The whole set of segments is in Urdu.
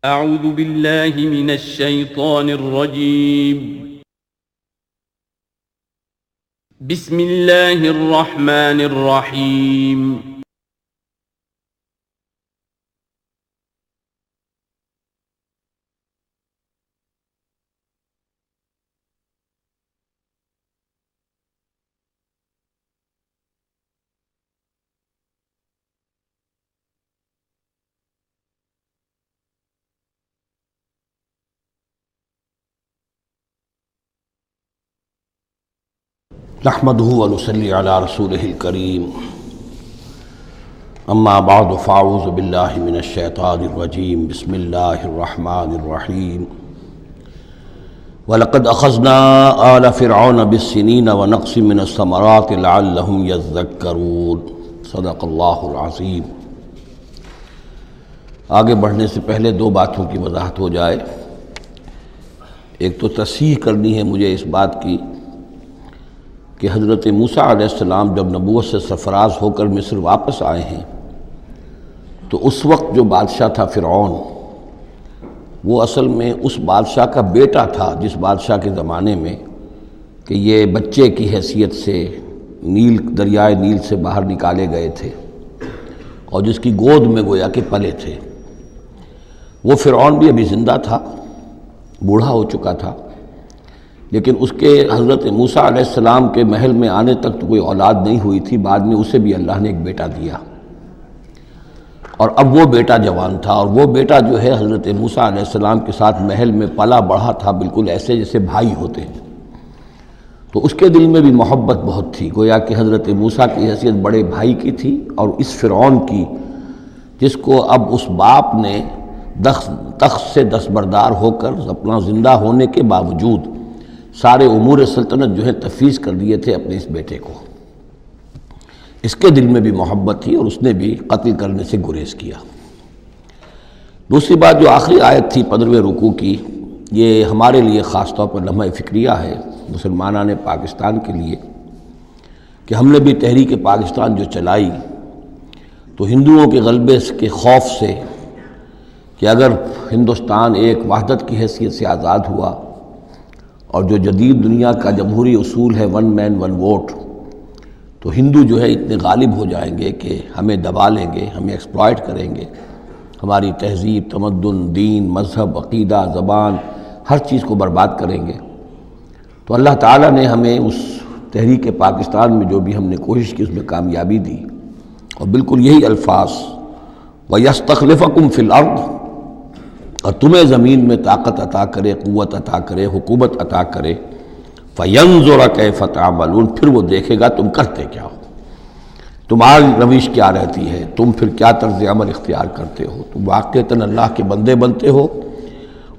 أعوذ بالله من الشيطان الرجيم. بسم الله الرحمن الرحيم. نحمده ونصلي على رسوله الكريم اما بعد فاعوذ بالله من الشیطان الرجیم بسم اللہ الرحمن الرحیم وَلَقَدْ أَخَذْنَا آلَ فِرْعَوْنَ بِالسِّنِينَ وَنَقْصٍ مِّنَ الثَّمَرَاتِ لَعَلَّهُمْ يَذَّكَّرُونَ صدق اللہ العظیم۔ آگے بڑھنے سے پہلے دو باتوں کی وضاحت ہو جائے۔ ایک تو تصحیح کرنی ہے مجھے اس بات کی کہ حضرت موسیٰ علیہ السلام جب نبوت سے سرفراز ہو کر مصر واپس آئے ہیں تو اس وقت جو بادشاہ تھا فرعون، وہ اصل میں اس بادشاہ کا بیٹا تھا جس بادشاہ کے زمانے میں کہ یہ بچے کی حیثیت سے دریائے نیل سے باہر نکالے گئے تھے اور جس کی گود میں گویا کہ پلے تھے۔ وہ فرعون بھی ابھی زندہ تھا، بوڑھا ہو چکا تھا، لیکن اس کے حضرت موسیٰ علیہ السلام کے محل میں آنے تک تو کوئی اولاد نہیں ہوئی تھی۔ بعد میں اسے بھی اللہ نے ایک بیٹا دیا اور اب وہ بیٹا جوان تھا، اور وہ بیٹا جو ہے حضرت موسیٰ علیہ السلام کے ساتھ محل میں پلا بڑھا تھا، بالکل ایسے جیسے بھائی ہوتے ہیں۔ تو اس کے دل میں بھی محبت بہت تھی، گویا کہ حضرت موسیٰ کی حیثیت بڑے بھائی کی تھی، اور اس فرعون کی جس کو اب اس باپ نے تخت سے دستبردار ہو کر اپنا زندہ ہونے کے باوجود سارے امور سلطنت جو ہے تفویض کر دیے تھے اپنے اس بیٹے کو، اس کے دل میں بھی محبت تھی اور اس نے بھی قتل کرنے سے گریز کیا۔ دوسری بات جو آخری آیت تھی 15ویں رکوع کی، یہ ہمارے لیے خاص طور پر لمحہ فکریہ ہے مسلمانان پاکستان کے لیے، کہ ہم نے بھی تحریک پاکستان جو چلائی تو ہندوؤں کے غلبے کے خوف سے کہ اگر ہندوستان ایک وحدت کی حیثیت سے آزاد ہوا اور جو جدید دنیا کا جمہوری اصول ہے ون مین ون ووٹ، تو ہندو جو ہے اتنے غالب ہو جائیں گے کہ ہمیں دبا لیں گے، ہمیں ایکسپلائٹ کریں گے، ہماری تہذیب، تمدن، دین، مذہب، عقیدہ، زبان، ہر چیز کو برباد کریں گے۔ تو اللہ تعالیٰ نے ہمیں اس تحریک پاکستان میں جو بھی ہم نے کوشش کی اس میں کامیابی دی، اور بالکل یہی الفاظ وَيَسْتَخْلِفَكُمْ فِي الْأَرْضِ، اور تمہیں زمین میں طاقت عطا کرے، قوت عطا کرے، حکومت عطا کرے، فَيَنْظُرَ كَيْفَ تَعْمَلُونَ، پھر وہ دیکھے گا تم کرتے کیا ہو، تمہاری روش کیا رہتی ہے، تم پھر کیا طرز عمل اختیار کرتے ہو، تم واقعتاً اللہ کے بندے بنتے ہو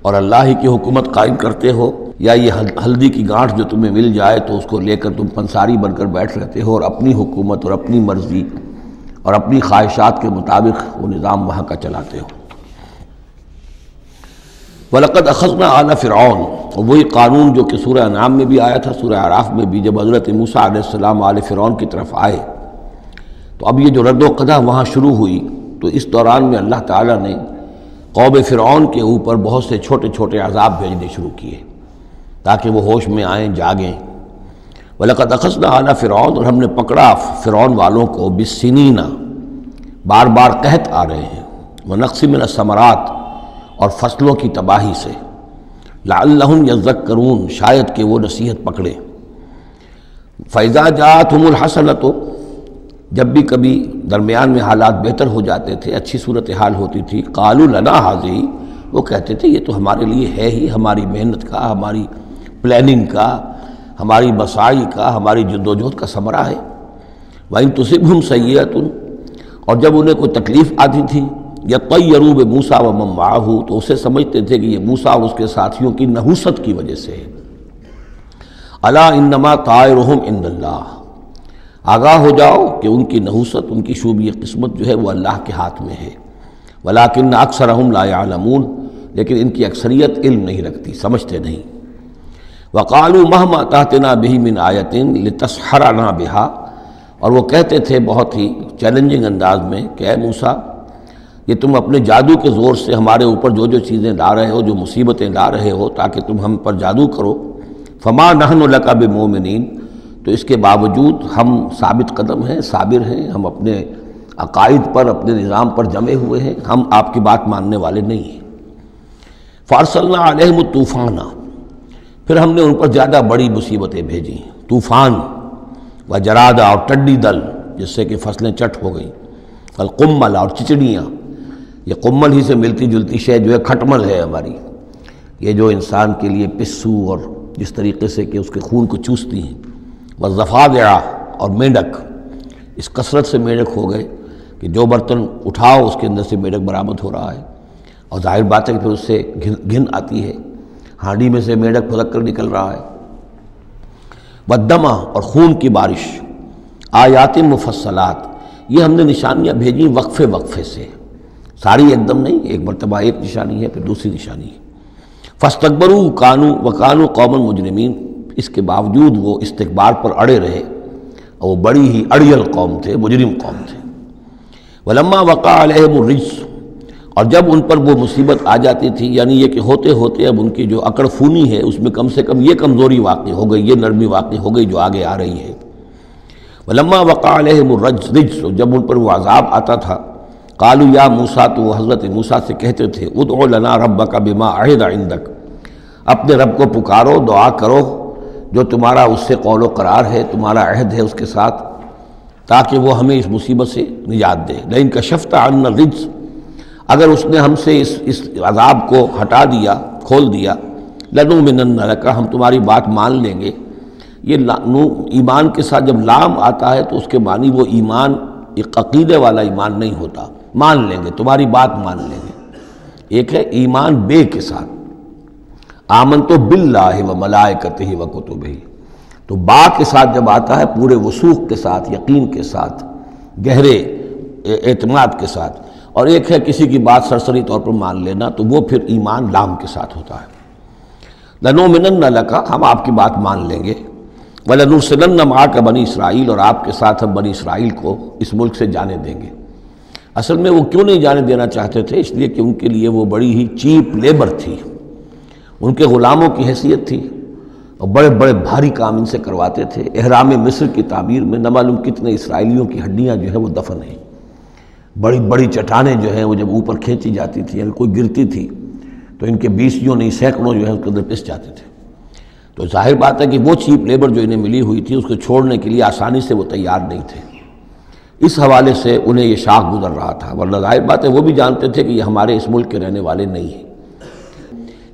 اور اللہ ہی کی حکومت قائم کرتے ہو، یا یہ ہلدی کی گانٹھ جو تمہیں مل جائے تو اس کو لے کر تم پنساری بن کر بیٹھ رہتے ہو اور اپنی حکومت اور اپنی مرضی اور اپنی خواہشات کے مطابق وہ نظام وہاں کا چلاتے ہو۔ وَلَقَدْ أَخَذْنَا آلَ فِرْعَوْنَ، اور وہی قانون جو کہ سورہ انعام میں بھی آیا تھا، سورہ اعراف میں بھی، جب حضرت موسیٰ علیہ السلام آل فرعون کی طرف آئے تو اب یہ جو رد و قدح وہاں شروع ہوئی، تو اس دوران میں اللہ تعالیٰ نے قوم فرعون کے اوپر بہت سے چھوٹے چھوٹے عذاب بھیجنے شروع کیے تاکہ وہ ہوش میں آئیں، جاگیں۔ وَلَقَدْ أَخَذْنَا آلَ فِرْعَوْنَ، اور ہم نے پکڑا فرعون والوں کو بِالسِّنِينَ، بار بار قحط آ رہے ہیں، وَنَقْصٍ مِّنَ الثَّمَرَاتِ، اور فصلوں کی تباہی سے، لعلہم یذکرون، شاید کہ وہ نصیحت پکڑے۔ فَإِذَا جَاءَتْهُمُ الْحَسَنَةُ، جب بھی کبھی درمیان میں حالات بہتر ہو جاتے تھے، اچھی صورتحال ہوتی تھی، قالوا لنا هذه، وہ کہتے تھے یہ تو ہمارے لیے ہے ہی، ہماری محنت کا، ہماری پلاننگ کا، ہماری مساعی کا، ہماری جدوجہد کا ثمرہ ہے۔ وَإِن تُصِبْهُمْ سَيِّئَةٌ، اور جب انہیں کوئی تکلیف آتی تھی، یطیروا بموسیٰ ومن معہ، تو اسے سمجھتے تھے کہ یہ موسیٰ اور اس کے ساتھیوں کی نحوست کی وجہ سے ہے۔ الا انما طائرہم عند اللہ، آگاہ ہو جاؤ کہ ان کی نحوست، ان کی شوبی قسمت جو ہے وہ اللہ کے ہاتھ میں ہے۔ ولکن اکثرہم لا یعلمون، لیکن ان کی اکثریت علم نہیں رکھتی، سمجھتے نہیں۔ وقالوا مہما تأتنا بہ من آیۃ لتسحرنا بہا، اور وہ کہتے تھے بہت ہی چیلنجنگ انداز میں کہ اے موسیٰ، یہ تم اپنے جادو کے زور سے ہمارے اوپر جو جو چیزیں لا رہے ہو، جو مصیبتیں لا رہے ہو تاکہ تم ہم پر جادو کرو، فما نحن لک بمؤمنین، تو اس کے باوجود ہم ثابت قدم ہیں، صابر ہیں، ہم اپنے عقائد پر، اپنے نظام پر جمے ہوئے ہیں، ہم آپ کی بات ماننے والے نہیں ہیں۔ فارسلنا علیہم الطوفان، پھر ہم نے ان پر زیادہ بڑی مصیبتیں بھیجیں، طوفان و جرادہ اور ٹڈی دل جس سے کہ فصلیں چٹ ہو گئیں، القمل اور چچڑیاں، یہ قمل ہی سے ملتی جلتی شے جو ہے کھٹمل ہے ہماری، یہ جو انسان کے لیے پسو اور جس طریقے سے کہ اس کے خون کو چوستی ہیں، والضفادع اور میںڈک، اس کثرت سے میںڈک ہو گئے کہ جو برتن اٹھاؤ اس کے اندر سے میںڈک برآمد ہو رہا ہے، اور ظاہر بات ہے کہ پھر اس سے گھن آتی ہے، ہانڈی میں سے میںڈک پھدک کر نکل رہا ہے۔ والدمع اور خون کی بارش، آیات مفصلات، یہ ہم نے نشانیاں بھیجیں وقفے وقفے سے، ساری ایک دم نہیں، ایک مرتبہ ایک نشانی ہے پھر دوسری نشانی ہے۔ فاستکبروا وکانوا قوما مجرمین، اس کے باوجود وہ استکبار پر اڑے رہے، اور وہ بڑی ہی اڑیل قوم تھے، مجرم قوم تھے۔ ولما وقع علیہم الرجس، اور جب ان پر وہ مصیبت آ جاتی تھی، یعنی یہ کہ ہوتے ہوتے اب ان کی جو اکڑ فونی ہے اس میں کم سے کم یہ کمزوری واقع ہو گئی، یہ نرمی واقع ہو گئی جو آگے آ رہی ہے۔ ولما وقع علیہم الرجس، جب ان پر وہ عذاب آتا تھا، قالوا یا موسیٰ، تو وہ حضرت موسیٰ سے کہتے تھے، ادع لنا ربک بما عہد عندک، اپنے رب کو پکارو، دعا کرو جو تمہارا اس سے قول و قرار ہے، تمہارا عہد ہے اس کے ساتھ، تاکہ وہ ہمیں اس مصیبت سے نجات دے۔ لئن کشفت عنا الرجس، اگر اس نے ہم سے اس عذاب کو ہٹا دیا، کھول دیا، لنؤمنن لک، ہم تمہاری بات مان لیں گے۔ یہ ایمان کے ساتھ جب لام آتا ہے تو اس کے معنی وہ ایمان، ایک عقیدے والا ایمان نہیں ہوتا، مان لیں گے، تمہاری بات مان لیں گے۔ ایک ہے ایمان بے کے ساتھ، آمنت باللہ و ملائکتہ و کتبہ، تو با کے ساتھ جب آتا ہے پورے وثوق کے ساتھ، یقین کے ساتھ، گہرے اعتماد کے ساتھ، اور ایک ہے کسی کی بات سرسری طور پر مان لینا، تو وہ پھر ایمان لام کے ساتھ ہوتا ہے۔ لنؤمنن لک، ہم آپ کی بات مان لیں گے، وَلَنُرْسِلَنَّ مَعَكَ بنی اسرائیل، اور آپ کے ساتھ ہم بنی اسرائیل کو اس ملک سے جانے دیں گے۔ اصل میں وہ کیوں نہیں جانے دینا چاہتے تھے؟ اس لیے کہ ان کے لیے وہ بڑی ہی چیپ لیبر تھی، ان کے غلاموں کی حیثیت تھی، اور بڑے بڑے بھاری کام ان سے کرواتے تھے۔ احرام مصر کی تعمیر میں نہ معلوم کتنے اسرائیلیوں کی ہڈیاں جو ہے وہ دفن ہیں، بڑی بڑی چٹانیں جو ہیں وہ جب اوپر کھینچی جاتی تھی، اگر کوئی گرتی تھی تو ان کے بیسیوں نہیں سینکڑوں جو ہے اس کے اندر پس جاتے تھے۔ تو ظاہر بات ہے کہ وہ چیپ لیبر جو انہیں ملی ہوئی تھی اس کو چھوڑنے کے لیے آسانی سے وہ تیار نہیں تھے، اس حوالے سے انہیں یہ شاخ گزر رہا تھا، ورنہ ظاہر بات ہے وہ بھی جانتے تھے کہ یہ ہمارے اس ملک کے رہنے والے نہیں ہیں،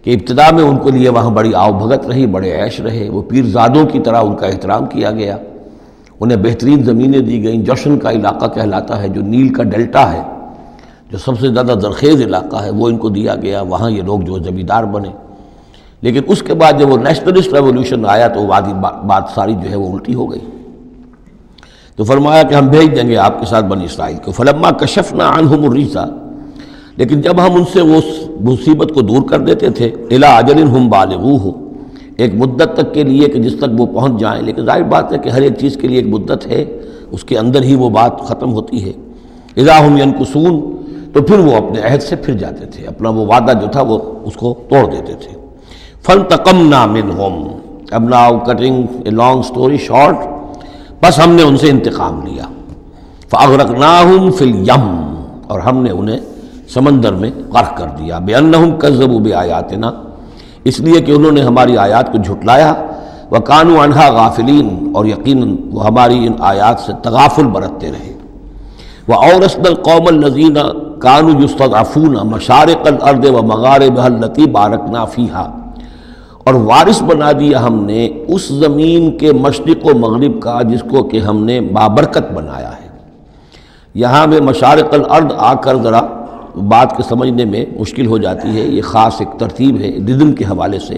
کہ ابتدا میں ان کے لیے وہاں بڑی آؤ بھگت رہی، بڑے عیش رہے، وہ پیرزادوں کی طرح ان کا احترام کیا گیا، انہیں بہترین زمینیں دی گئیں۔ جوشن کا علاقہ کہلاتا ہے جو نیل کا ڈیلٹا ہے، جو سب سے زیادہ زرخیز علاقہ ہے، وہ ان کو دیا گیا، وہاں یہ لوگ جو زمیندار بنے۔ لیکن اس کے بعد جب وہ نیشنلسٹ ریولوشن آیا تو بات ساری جو ہے وہ الٹی ہو گئی، تو فرمایا کہ ہم بھیج دیں گے آپ کے ساتھ بنی اسرائیل کو۔ فلما کشفنا عنہم الرجس، لیکن جب ہم ان سے وہ مصیبت کو دور کر دیتے تھے، الی اجل ہم بالغوہ، ایک مدت تک کے لیے کہ جس تک وہ پہنچ جائیں، لیکن ظاہر بات ہے کہ ہر ایک چیز کے لیے ایک مدت ہے، اس کے اندر ہی وہ بات ختم ہوتی ہے۔ اذا ہم ینکثون، تو پھر وہ اپنے عہد سے پھر جاتے تھے، اپنا وہ وعدہ جو تھا وہ اس کو توڑ دیتے تھے۔ فانتقمنا منہم، اب now cutting a long story short, بس ہم نے ان سے انتقام لیا۔ فاغرقناہم فی الیم، اور ہم نے انہیں سمندر میں غرق کر دیا، بانہم کذبوا بآیاتنا، اس لیے کہ انہوں نے ہماری آیات کو جھٹلایا، وکانوا عنہا غافلین، اور یقیناً وہ ہماری ان آیات سے تغافل برتتے رہے۔ وَأَوْرَثْنَا الْقَوْمَ الَّذِينَ كَانُوا يُسْتَضْعَفُونَ مَشَارِقَ الْأَرْضِ وَمَغَارِبَهَا الَّتِي بَارَكْنَا فِيهَا، اور وارث بنا دیا ہم نے اس زمین کے مشرق و مغرب کا جس کو کہ ہم نے بابرکت بنایا ہے۔ یہاں میں مشارق الارض آ کر ذرا بات کے سمجھنے میں مشکل ہو جاتی ہے، یہ خاص ایک ترتیب ہے رزم کے حوالے سے۔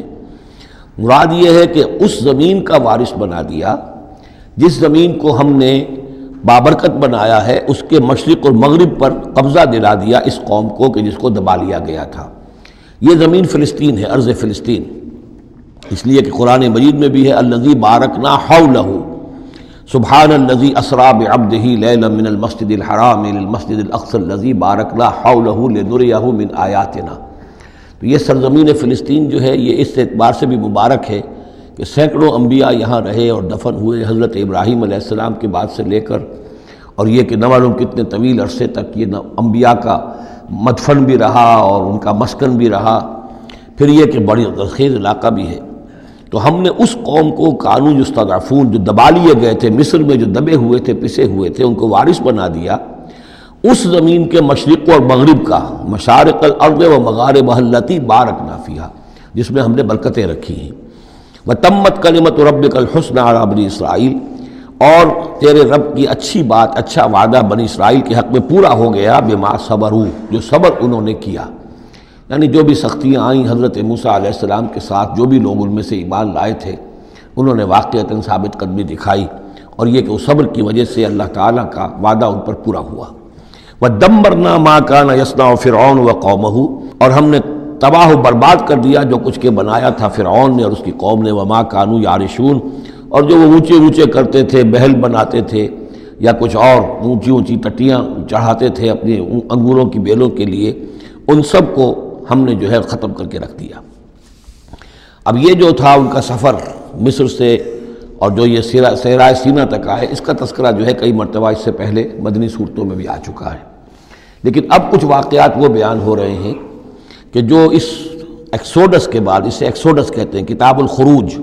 مراد یہ ہے کہ اس زمین کا وارث بنا دیا جس زمین کو ہم نے بابرکت بنایا ہے، اس کے مشرق اور مغرب پر قبضہ دلا دیا اس قوم کو کہ جس کو دبا لیا گیا تھا۔ یہ زمین فلسطین ہے، ارض فلسطین، اس لیے کہ قرآن مجید میں بھی ہے الذی بارکنا حولہ، سبحان الذی اسری بعبدہ لیلا من المسجد الحرام الی المسجد الاقصی الذی بارکنا حولہ لنریہ من آیاتنا۔ تو یہ سرزمین فلسطین جو ہے یہ اس اعتبار سے بھی مبارک ہے کہ سینکڑوں انبیاء یہاں رہے اور دفن ہوئے، حضرت ابراہیم علیہ السلام کے بعد سے لے کر، اور یہ کہ نہ معلوم کتنے طویل عرصے تک یہ انبیاء کا مدفن بھی رہا اور ان کا مسکن بھی رہا۔ پھر یہ کہ بڑی زرخیز علاقہ بھی ہے۔ تو ہم نے اس قوم کو کانو یستضعفون، جو دبا لیے گئے تھے مصر میں، جو دبے ہوئے تھے پسے ہوئے تھے، ان کو وارث بنا دیا اس زمین کے مشرق اور مغرب کا، مشارق الارض و مغاربہا اللاتی بارکنا فیہا، جس میں ہم نے برکتیں رکھی ہیں۔ وتمت کلمۃ ربک الحسنی علی بنی اسرائیل، اور تیرے رب کی اچھی بات، اچھا وعدہ بنی اسرائیل کے حق میں پورا ہو گیا، بما صبروا، جو صبر انہوں نے کیا، یعنی جو بھی سختیاں آئیں حضرت موسیٰ علیہ السلام کے ساتھ، جو بھی لوگ ان میں سے ایمان لائے تھے انہوں نے واقعتاً ثابت قدمی دکھائی، اور یہ کہ وہ صبر کی وجہ سے اللہ تعالیٰ کا وعدہ ان پر پورا ہوا۔ وَدَمَّرْنَا مَا كَانَ يَصْنَعُ فِرْعَوْنُ وَقَوْمُهُ، اور ہم نے تباہ و برباد کر دیا جو کچھ کے بنایا تھا فرعون نے اور اس کی قوم نے، وَمَا كَانُوا يَعْرِشُونَ، اور جو وہ اونچے اونچے کرتے تھے، محل بناتے تھے یا کچھ اور اونچی اونچی ٹٹیاں چڑھاتے تھے اپنے انگوروں کی بیلوں کے لیے، ان سب کو ہم نے جو ہے ختم کر کے رکھ دیا۔ اب یہ جو تھا ان کا سفر مصر سے اور جو یہ صحرائے سینا تک آئے، اس کا تذکرہ جو ہے کئی مرتبہ اس سے پہلے مدنی صورتوں میں بھی آ چکا ہے، لیکن اب کچھ واقعات وہ بیان ہو رہے ہیں کہ جو اس ایکسوڈس کے بعد، اسے ایکسوڈس کہتے ہیں، کتاب الخروج،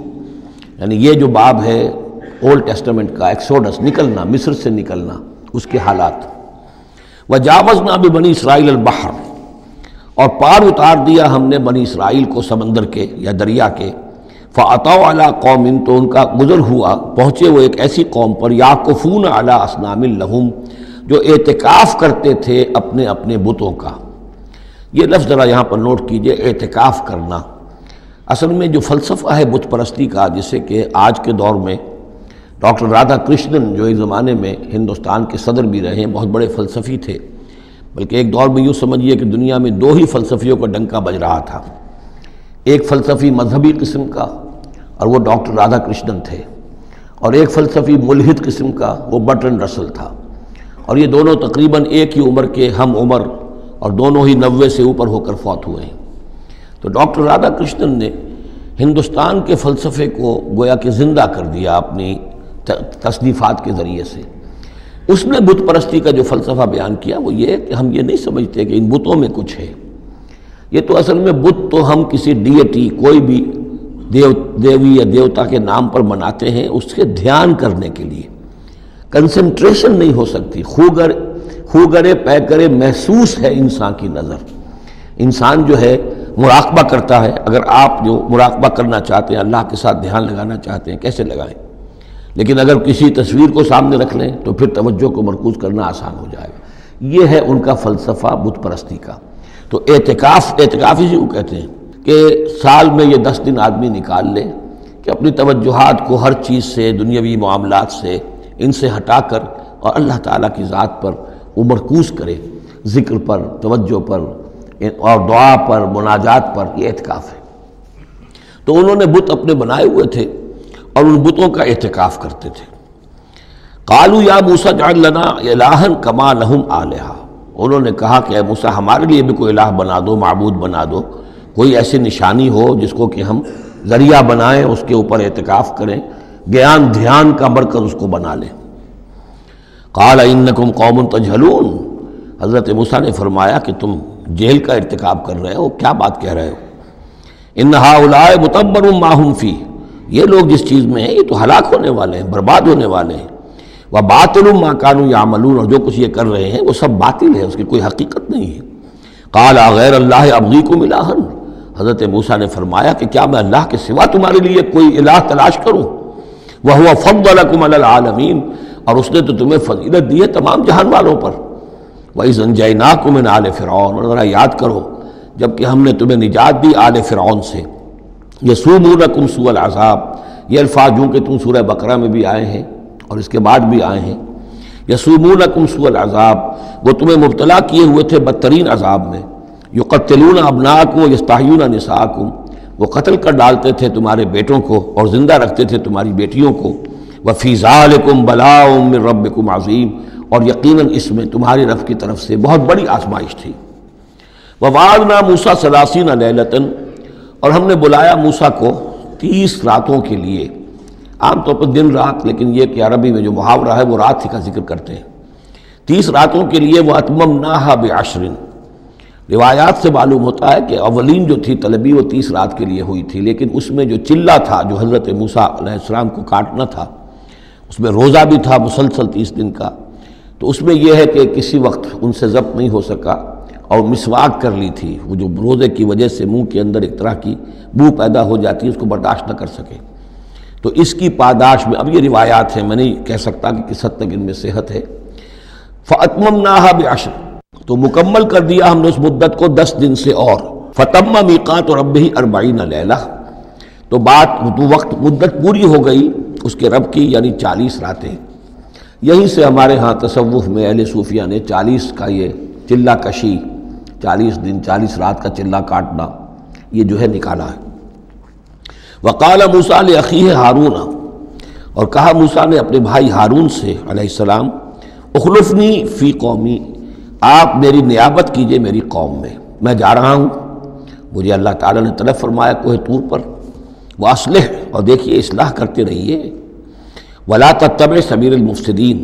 یعنی یہ جو باب ہے اولڈ ٹیسٹمنٹ کا، ایکسوڈس، نکلنا، مصر سے نکلنا، اس کے حالات۔ وجاوزنا ببنی اسرائیل البحر، اور پار اتار دیا ہم نے بنی اسرائیل کو سمندر کے یا دریا کے، فَأَتَوْا عَلَىٰ قَوْمٍ، تو ان کا گزر ہوا، پہنچے وہ ایک ایسی قوم پر، یعکفون علی اصنام لہم، جو اعتکاف کرتے تھے اپنے اپنے بتوں کا۔ یہ لفظ ذرا یہاں پر نوٹ کیجئے، اعتکاف کرنا۔ اصل میں جو فلسفہ ہے بت پرستی کا، جسے کہ آج کے دور میں ڈاکٹر رادھا کرشنن، جو ایک زمانے میں ہندوستان کے صدر بھی رہے ہیں، بہت بڑے فلسفی تھے، بلکہ ایک دور میں یوں سمجھیے کہ دنیا میں دو ہی فلسفیوں کا ڈنکا بج رہا تھا، ایک فلسفی مذہبی قسم کا اور وہ ڈاکٹر رادھا کرشنن تھے، اور ایک فلسفی ملحد قسم کا، وہ برٹرنڈ رسل تھا، اور یہ دونوں تقریباً ایک ہی عمر کے ہم عمر، اور دونوں ہی 90 سے اوپر ہو کر فوت ہوئے ہیں۔ تو ڈاکٹر رادھا کرشنن نے ہندوستان کے فلسفے کو گویا کہ زندہ کر دیا اپنی تصنیفات کے ذریعے سے۔ اس نے بت پرستی کا جو فلسفہ بیان کیا وہ یہ کہ ہم یہ نہیں سمجھتے کہ ان بتوں میں کچھ ہے، یہ تو اصل میں بت تو ہم کسی ڈیٹی، کوئی بھی دیوی یا دیوتا کے نام پر مناتے ہیں، اس کے دھیان کرنے کے لیے، کنسنٹریشن نہیں ہو سکتی، خوگرے پیکرے محسوس ہے انسان کی نظر۔ انسان جو ہے مراقبہ کرتا ہے، اگر آپ جو مراقبہ کرنا چاہتے ہیں، اللہ کے ساتھ دھیان لگانا چاہتے ہیں، کیسے لگائیں؟ لیکن اگر کسی تصویر کو سامنے رکھ لیں تو پھر توجہ کو مرکوز کرنا آسان ہو جائے گا۔ یہ ہے ان کا فلسفہ بت پرستی کا۔ تو اعتکاف اسی کو کہتے ہیں کہ سال میں یہ 10 دن آدمی نکال لے کہ اپنی توجہات کو ہر چیز سے، دنیاوی معاملات سے، ان سے ہٹا کر اور اللہ تعالیٰ کی ذات پر وہ مرکوز کرے، ذکر پر، توجہ پر اور دعا پر، مناجات پر، یہ اعتکاف ہے۔ تو انہوں نے بت اپنے بنائے ہوئے تھے اور ان بتوں کا اعتکاف کرتے تھے۔ قالوا یا موسیٰ اجعل لنا الہا کما لہم آلہہ، انہوں نے کہا کہ اے موسیٰ ہمارے لیے بھی کوئی الہ بنا دو، معبود بنا دو، کوئی ایسی نشانی ہو جس کو کہ ہم ذریعہ بنائیں، اس کے اوپر اعتکاف کریں، گیان دھیان کا مرکز اس کو بنا لیں۔ قال انکم قوم تجہلون، حضرت موسیٰ نے فرمایا کہ تم جہل کا ارتکاب کر رہے ہو، کیا بات کہہ رہے ہو؟ ان ہؤلاء متبر ما هم فیہ، یہ لوگ جس چیز میں ہیں یہ تو ہلاک ہونے والے ہیں، برباد ہونے والے ہیں۔ وباطل ما كانوا يعملون، اور جو کچھ یہ کر رہے ہیں وہ سب باطل ہے، اس کی کوئی حقیقت نہیں ہے۔ قال غیر اللہ ابغیکم الہا، حضرت موسیٰ نے فرمایا کہ کیا میں اللہ کے سوا تمہارے لیے کوئی الہ تلاش کروں؟ وہو فضلکم علی العالمین، اور اس نے تو تمہیں فضیلت دی ہے تمام جہان والوں پر۔ وَإِذْ أَنْجَيْنَاكُمْ مِنْ آلِ فِرْعَوْنَ، اور ذرا یاد کرو جب کہ ہم نے تمہیں نجات دی آل فرعون سے۔ یسومونکم سوء العذاب، یہ الفاظ جو کہ تم سورہ بقرہ میں بھی آئے ہیں اور اس کے بعد بھی آئے ہیں۔ یسومونکم سوء العذاب، وہ تمہیں مبتلا کیے ہوئے تھے بدترین عذاب میں۔ یقتلون ابناءکم ویستحیون نساءکم، وہ قتل کر ڈالتے تھے تمہارے بیٹوں کو اور زندہ رکھتے تھے تمہاری بیٹیوں کو۔ وفی ذالکم بلاء من ربکم عظیم، اور یقیناً اس میں تمہاری رب کی طرف سے بہت بڑی آزمائش تھی۔ ووعدنا موسیٰ 30 لیلۃ، اور ہم نے بلایا موسیٰ کو 30 راتوں کے لیے، عام طور پر دن رات، لیکن یہ کہ عربی میں جو محاورہ ہے وہ رات کا ذکر کرتے ہیں، 30 راتوں کے لیے۔ وَأَتْمَمْنَاهَا بِعَشْرٍ، روایات سے معلوم ہوتا ہے کہ اولین جو تھی طلبی وہ 30 رات کے لیے ہوئی تھی، لیکن اس میں جو چلہ تھا جو حضرت موسیٰ علیہ السلام کو کاٹنا تھا، اس میں روزہ بھی تھا مسلسل 30 دن کا، تو اس میں یہ ہے کہ کسی وقت ان سے ضبط نہیں ہو سکا، اور مسواک کر لی تھی، وہ جو روزے کی وجہ سے منہ کے اندر ایک طرح کی بو پیدا ہو جاتی ہے، اس کو برداشت نہ کر سکے، تو اس کی پاداش میں، اب یہ روایات ہیں، میں نہیں کہہ سکتا کہ کس حد تک ان میں صحت ہے۔ فَأَتْمَمْنَاهَا بِعَشْرٍ، تو مکمل کر دیا ہم نے اس مدت کو 10 دن سے اور۔ فَتَمَّ مِيقَاتُ رَبِّهِ 40 لَيْلَةً، تو وقت مدت پوری ہو گئی اس کے رب کی، یعنی 40 راتیں۔ یہیں سے ہمارے ہاں تصوف میں اہل صوفیہ نے 40 کا یہ چلہ کشی، 40 دن 40 رات کا چلہ کاٹنا، یہ جو ہے نکالا ہے۔ وقال موسیٰ لأخیہ ہارون، اور کہا موسیٰ نے اپنے بھائی ہارون سے علیہ السلام، اخلفنی فی قومی، آپ میری نیابت کیجئے میری قوم میں جا رہا ہوں، مجھے اللہ تعالیٰ نے طلب فرمایا کوہ طور پر، واصلح، اور دیکھیے اصلاح کرتے رہیے، ولا تتبع سبیل المفسدین،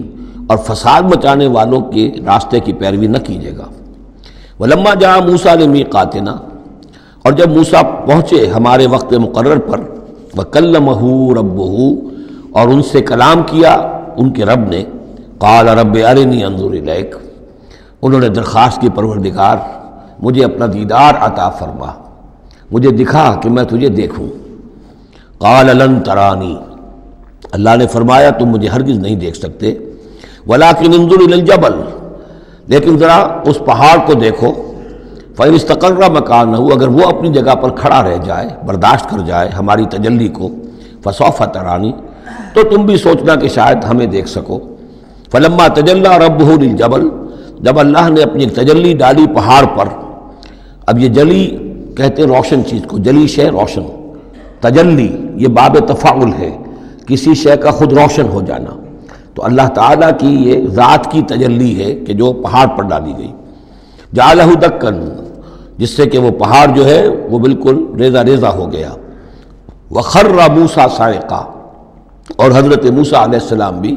اور فساد مچانے والوں کے راستے کی پیروی نہ کیجیے گا۔ ولما جاء موسیٰ لمیقاتنا، اور جب موسیٰ پہنچے ہمارے وقت مقرر پر، وکلمہ ربہ، اور ان سے کلام کیا ان کے رب نے، قال رب ارنی انظر الیک، انہوں نے درخواست کی پروردگار مجھے اپنا دیدار عطا فرما، مجھے دکھا کہ میں تجھے دیکھوں۔ قال لن ترانی، اللہ نے فرمایا تم مجھے ہرگز نہیں دیکھ سکتے، ولکن انظر الی الجبل، لیکن ذرا اس پہاڑ کو دیکھو، فإن استقر مکانہ، اگر وہ اپنی جگہ پر کھڑا رہ جائے، برداشت کر جائے ہماری تجلی کو، فسوف ترانی، تو تم بھی سوچنا کہ شاید ہمیں دیکھ سکو۔ فلما تجلی ربہ للجبل، جب اللہ نے اپنی تجلی ڈالی پہاڑ پر، اب یہ جلی کہتے ہیں روشن چیز کو، جلی شے روشن، تجلی یہ باب تفاعل ہے، کسی شے کا خود روشن ہو جانا، تو اللہ تعالیٰ کی یہ ذات کی تجلی ہے کہ جو پہاڑ پر ڈالی گئی، جعلہ دکن، جس سے کہ وہ پہاڑ جو ہے وہ بالکل ریزہ ریزہ ہو گیا۔ وخر موسیٰ صاعقا، اور حضرت موسیٰ علیہ السلام بھی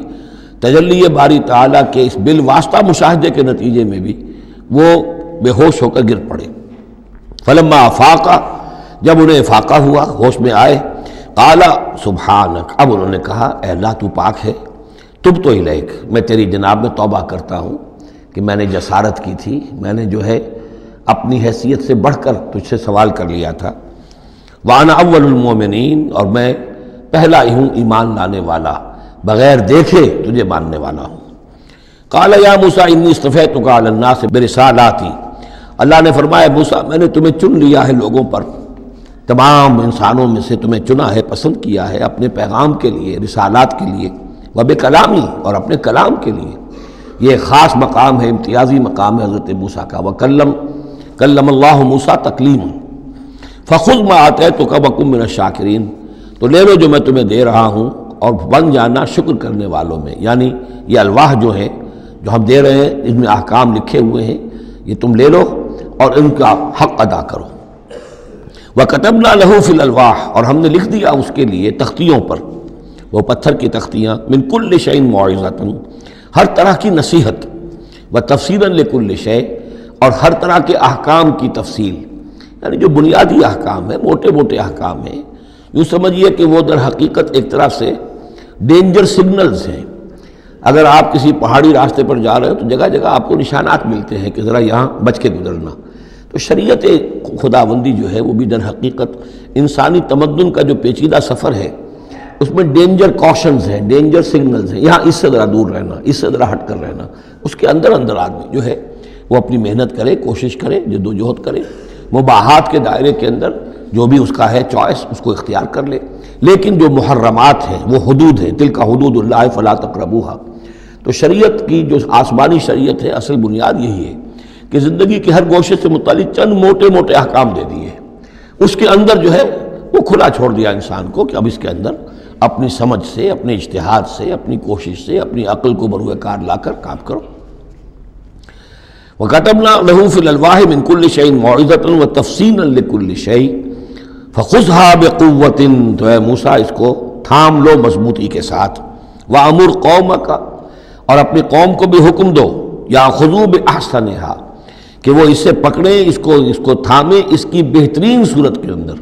تجلی باری تعالیٰ کے اس بالواسطہ مشاہدے کے نتیجے میں بھی وہ بے ہوش ہو کر گر پڑے۔ فلما افاقا، جب انہیں افاقہ ہوا، ہوش میں آئے، قال سبحانک، اب انہوں نے کہا اے اللہ تو پاک ہے، تبت الیک، میں تیری جناب میں توبہ کرتا ہوں کہ میں نے جسارت کی تھی، میں نے جو ہے اپنی حیثیت سے بڑھ کر تجھ سے سوال کر لیا تھا۔ وانا اول المومنین، اور میں پہلا ہی ہوں ایمان لانے والا، بغیر دیکھے تجھے ماننے والا ہوں۔ قال یا موسیٰ انی اصطفیتک علی الناس برسالاتی، اللہ نے فرمایا موسیٰ میں نے تمہیں چن لیا ہے لوگوں پر، تمام انسانوں میں سے تمہیں چنا ہے، پسند کیا ہے اپنے پیغام کے لیے، رسالات کے لیے، وبکلامی، اور اپنے کلام کے لیے۔ یہ خاص مقام ہے، امتیازی مقام ہے حضرت موسیٰ کا۔ کلم اللہ موسیٰ تکلیم، فخذ ما آتیتک وکن من الشاکرین، تو لے لو جو میں تمہیں دے رہا ہوں اور بن جانا شکر کرنے والوں میں، یعنی یہ الواح جو ہے جو ہم دے رہے ہیں اس میں احکام لکھے ہوئے ہیں، یہ تم لے لو اور ان کا حق ادا کرو۔ وَكَتَبْنَا لَهُ فِي الْأَلْوَاحِ، اور ہم نے لکھ دیا اس کے لیے تختیوں پر، وہ پتھر کی تختیاں، مِن كُلِّ شَيْءٍ مَوْعِظَةً، ہر طرح کی نصیحت، وَتَفْصِيلًا لِكُلِّ شَيْءٍ، اور ہر طرح کے احکام کی تفصیل، یعنی جو بنیادی احکام ہیں، موٹے موٹے احکام ہیں، یوں سمجھیے کہ وہ در حقیقت ایک طرح سے ڈینجر سگنلز ہیں۔ اگر آپ کسی پہاڑی راستے پر جا رہے ہیں تو جگہ جگہ آپ کو نشانات ملتے ہیں کہ ذرا یہاں بچ کے گزرنا، تو شریعت خداوندی جو ہے وہ بھی در حقیقت انسانی تمدن کا جو پیچیدہ سفر ہے اس میں ڈینجر کوشنز ہیں، ڈینجر سگنلز ہیں، یہاں اس سے ذرا دور رہنا، اس سے ذرا ہٹ کر رہنا، اس کے اندر اندر آدمی جو ہے وہ اپنی محنت کرے، کوشش کرے، جد و جہد کرے، مباحات کے دائرے کے اندر جو بھی اس کا ہے چوائس اس کو اختیار کر لے، لیکن جو محرمات ہیں وہ حدود ہیں، تلک حدود اللہ فلا تقربوہا۔ تو شریعت کی جو آسمانی شریعت ہے اصل بنیاد یہی ہے کہ زندگی کے ہر گوشے سے متعلق چند موٹے موٹے احکام دے دیے، اس کے اندر جو ہے وہ کھلا چھوڑ دیا انسان کو کہ اب اس کے اندر اپنی سمجھ سے، اپنے اجتہاد سے، اپنی کوشش سے، اپنی عقل کو بروئے کار لا کر کام کرو۔ وَكَتَبْنَا لَهُ فِي الْأَلْوَاحِ مِنْ كُلِّ شَيْءٍ مَوْعِظَةً وَتَفْصِيلًا لِكُلِّ شَيْءٍ فَخُذْهَا بِقُوَّةٍ، تو اے موسیٰ اس کو تھام لو مضبوطی کے ساتھ، وَأَمُرْ قَوْمَكَ، اور اپنی قوم کو بھی حکم دو، يَأْخُذُوا بِأَحْسَنِهَا، کہ وہ اسے پکڑیں، اس کو تھامیں اس کی بہترین صورت کے اندر۔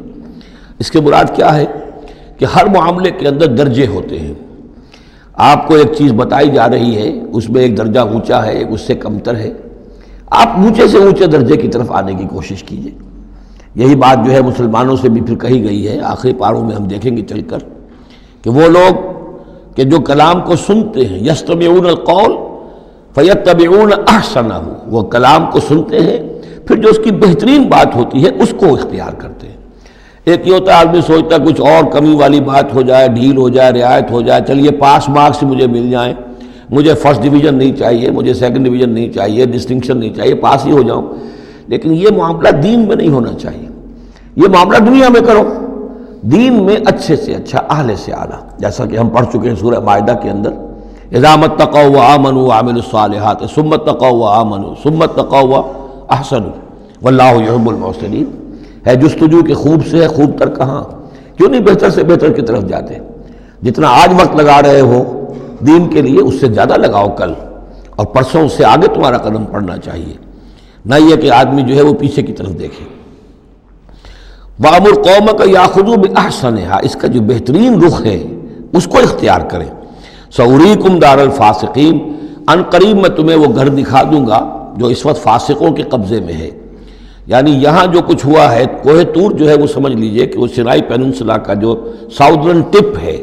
اس کے مراد کیا ہے کہ ہر معاملے کے اندر درجے ہوتے ہیں۔ آپ کو ایک چیز بتائی جا رہی ہے، اس میں ایک درجہ اونچا ہے، ایک اس سے کمتر ہے، آپ اونچے سے اونچے درجے کی طرف آنے کی کوشش کیجئے۔ یہی بات جو ہے مسلمانوں سے بھی پھر کہی گئی ہے، آخری پاروں میں ہم دیکھیں گے چل کر کہ وہ لوگ کہ جو کلام کو سنتے ہیں، یستمعون القول فیتبعون احسنہ، وہ کلام کو سنتے ہیں پھر جو اس کی بہترین بات ہوتی ہے اس کو اختیار کرتے ہیں۔ ایک یہ ہوتا ہے آدمی سوچتا ہے کچھ اور کمی والی بات ہو جائے، ڈھیل ہو جائے، رعایت ہو جائے، چلیے پاس مارکس مجھے مل جائیں، مجھے فرسٹ ڈویژن نہیں چاہیے، مجھے سیکنڈ ڈویژن نہیں چاہیے، ڈسٹنکشن نہیں چاہیے، پاس ہی ہو جاؤں۔ لیکن یہ معاملہ دین میں نہیں ہونا چاہیے، یہ معاملہ دنیا میں کرو۔ دین میں اچھے سے اچھا، اعلی سے اعلیٰ، جیسا کہ ہم پڑھ چکے ہیں سورہ مائدہ کے اندر، اذا اتقوا وآمنوا وعملوا الصالحات ثم اتقوا وآمنوا ثم اتقوا واحسنوا واللہ یحب المحسنین۔ ہے جستجو کہ خوب سے ہے خوب تر کہاں، کیوں نہیں بہتر سے بہتر کی طرف جاتے؟ جتنا آج وقت لگا رہے ہو دین کے لیے اس سے زیادہ لگاؤ کل، اور پرسوں سے آگے تمہارا قدم پڑنا چاہیے، نہ یہ کہ آدمی جو ہے وہ پیچھے کی طرف دیکھے۔ وَأَمُرْ قَوْمَكَ يَأْخُذُوا بِأَحْسَنِهَا، اس کا جو بہترین رخ ہے اس کو اختیار کریں۔ سَأُرِيكُمْ دَارَ الْفَاسِقِينَ، ان قریب میں تمہیں وہ گھر دکھا دوں گا جو اس وقت فاسقوں کے قبضے میں ہے۔ یعنی یہاں جو کچھ ہوا ہے، کوہ طور جو ہے وہ سمجھ لیجئے کہ وہ سینائی پیننسلا کا جو ساؤدرن ٹپ ہے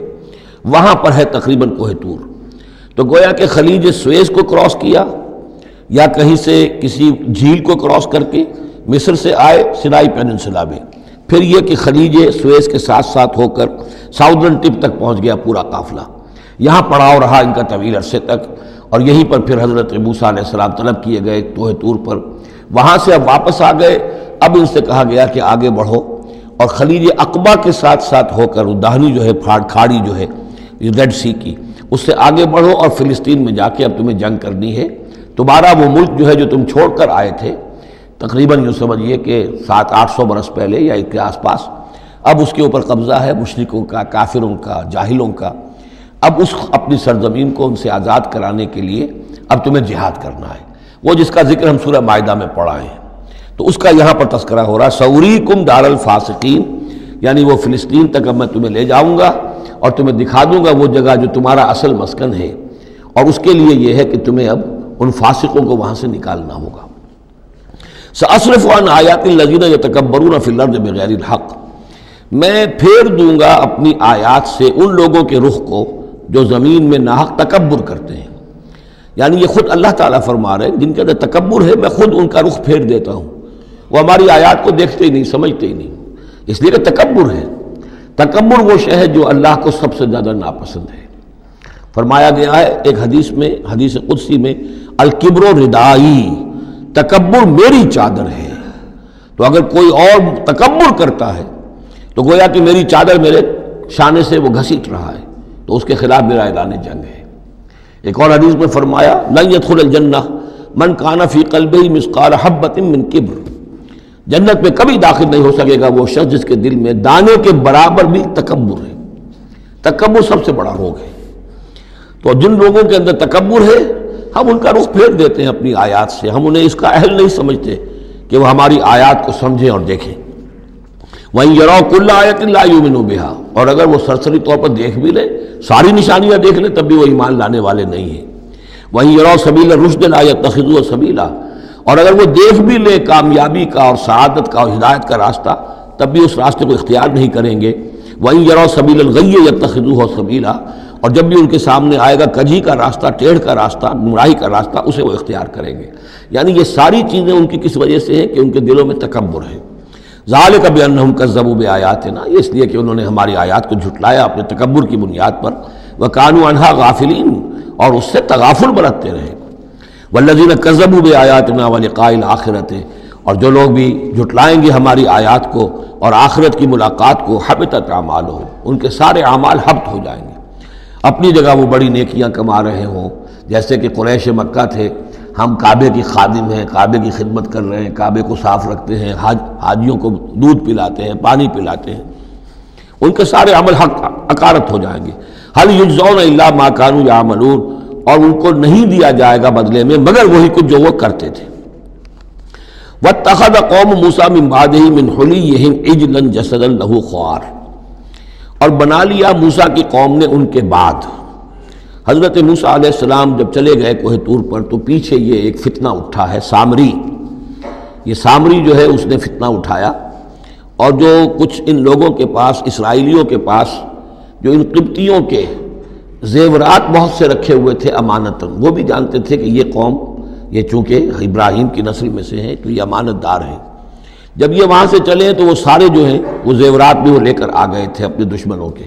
وہاں پر ہے تقریباً کوہ طور۔ تو گویا کہ خلیج سویز کو کراس کیا یا کہیں سے کسی جھیل کو کراس کر کے مصر سے آئے سینائی پیننسلا میں، پھر یہ کہ خلیج سویز کے ساتھ ساتھ ہو کر ساؤدرن ٹپ تک پہنچ گیا پورا قافلہ، یہاں پڑاؤ رہا ان کا طویل عرصے تک، اور یہیں پر پھر حضرت موسیٰ علیہ السلام طلب کیے گئے کوہ طور پر، وہاں سے اب واپس آ گئے۔ اب ان سے کہا گیا کہ آگے بڑھو، اور خلیج عقبہ کے ساتھ ساتھ ہو کر داہنی جو ہے کھاڑی جو ہے ریڈ سی کی، اس سے آگے بڑھو اور فلسطین میں جا کے اب تمہیں جنگ کرنی ہے۔ تمہارا وہ ملک جو ہے جو تم چھوڑ کر آئے تھے تقریباً یوں سمجھیے کہ 700-800 برس پہلے یا اس کے آس پاس، اب اس کے اوپر قبضہ ہے مشرکوں کا، کافروں کا، جاہلوں کا۔ اب اس اپنی سرزمین کو ان سے آزاد کرانے کے لیے اب تمہیں جہاد کرنا ہے، وہ جس کا ذکر ہم سورہ مائدہ میں پڑھا ہے، تو اس کا یہاں پر تذکرہ ہو رہا ہے۔ سَأُرِيكُمْ دَارَ الْفَاسِقِينَ، یعنی وہ فلسطین تک اب میں تمہیں لے جاؤں گا اور تمہیں دکھا دوں گا وہ جگہ جو تمہارا اصل مسکن ہے، اور اس کے لیے یہ ہے کہ تمہیں اب ان فاسقوں کو وہاں سے نکالنا ہوگا۔ سَأَصْرِفُ عَنْ آيَاتِ الَّذِينَ يَتَكَبَّرُونَ فِي الْأَرْضِ بِغَيْرِ الْحَقِّ، میں پھیر دوں گا اپنی آیات سے ان لوگوں کے رخ کو جو زمین میں ناحق تکبر کرتے ہیں۔ یعنی یہ خود اللہ تعالیٰ فرما رہے ہیں جن کے اندر تکبر ہے میں خود ان کا رخ پھیر دیتا ہوں، وہ ہماری آیات کو دیکھتے ہی نہیں، سمجھتے ہی نہیں، اس لیے کہ تکبر ہے۔ تکبر وہ شے ہے جو اللہ کو سب سے زیادہ ناپسند ہے۔ فرمایا گیا ہے ایک حدیث میں، حدیث قدسی میں، الکبر ردائی، تکبر میری چادر ہے۔ تو اگر کوئی اور تکبر کرتا ہے تو گویا کہ میری چادر میرے شانے سے وہ گھسیٹ رہا ہے، تو اس کے خلاف میرا اعلان جنگ ہے۔ ایک اور حدیث میں فرمایا لن يدخل الجنہ من کان فی قلبہ مثقال حبۃ من کبر، جنت میں کبھی داخل نہیں ہو سکے گا وہ شخص جس کے دل میں دانے کے برابر بھی تکبر ہے۔ تکبر سب سے بڑا روگ ہے۔ تو جن لوگوں کے اندر تکبر ہے ہم ان کا رخ پھیر دیتے ہیں اپنی آیات سے، ہم انہیں اس کا اہل نہیں سمجھتے کہ وہ ہماری آیات کو سمجھیں اور دیکھیں۔ وَإِن يَرَوْا كُلَّ آيَةٍ لَا يُؤْمِنُوا بِهَا، اور اگر وہ سرسری طور پر دیکھ بھی لیں، ساری نشانیاں دیکھ لیں، تب بھی وہ ایمان لانے والے نہیں ہیں۔ وَإِن يَرَوْا سَبِيلَ الرُّشْدِ لَا يَتَّخِذُوهُ سَبِيلًا، اور اگر وہ دیکھ بھی لیں کامیابی کا اور سعادت کا اور ہدایت کا راستہ، تب بھی اس راستے کو اختیار نہیں کریں گے۔ وَإِن يَرَوْا سَبِيلَ الْغَيِّ يَتَّخِذُوهُ سَبِيلًا، اور جب بھی ان کے سامنے آئے گا کجی کا راستہ، ٹیڑھ کا راستہ، گمراہی کا راستہ، اسے وہ اختیار کریں گے۔ یعنی یہ ساری چیزیں ان کی کس وجہ سے ہیں کہ ان کے دلوں میں تکبر ہے۔ ذالک بانہم کذبوا بآیاتنا، یہ اس لیے کہ انہوں نے ہماری آیات کو جھٹلایا اپنے تکبر کی بنیاد پر، وکانوا عنہا غافلین، اور اس سے تغافل برتتے رہے۔ والذین کذبوا بآیاتنا ولقاء الآخرۃ، اور جو لوگ بھی جھٹلائیں گے ہماری آیات کو اور آخرت کی ملاقات کو، حبطت اعمالہم، ان کے سارے اعمال حبط ہو جائیں گے۔ اپنی جگہ وہ بڑی نیکیاں کما رہے ہوں، جیسے کہ قریش مکہ تھے، ہم کعبے کی خادم ہیں، کعبے کی خدمت کر رہے ہیں، کعبے کو صاف رکھتے ہیں، حاجیوں کو دودھ پلاتے ہیں، پانی پلاتے ہیں، ان کے سارے عمل حقارت ہو جائیں گے۔ هل یجزون الا ما كانوا یعملون، اور ان کو نہیں دیا جائے گا بدلے میں مگر وہی کچھ جو وہ کرتے تھے۔ واتخذ قوم موسیٰ من بعدہ من حلیہم عجلا جسدا لہ خوار، اور بنا لیا موسیٰ کی قوم نے ان کے بعد، حضرت موسیٰ علیہ السلام جب چلے گئے کوہ طور پر تو پیچھے یہ ایک فتنہ اٹھا ہے، سامری، یہ سامری جو ہے اس نے فتنہ اٹھایا، اور جو کچھ ان لوگوں کے پاس، اسرائیلیوں کے پاس، جو ان قبطیوں کے زیورات بہت سے رکھے ہوئے تھے امانتاً، وہ بھی جانتے تھے کہ یہ قوم، یہ چونکہ ابراہیم کی نسل میں سے ہیں تو یہ امانت دار ہیں۔ جب یہ وہاں سے چلے تو وہ سارے جو ہیں وہ زیورات بھی وہ لے کر آ گئے تھے اپنے دشمنوں کے،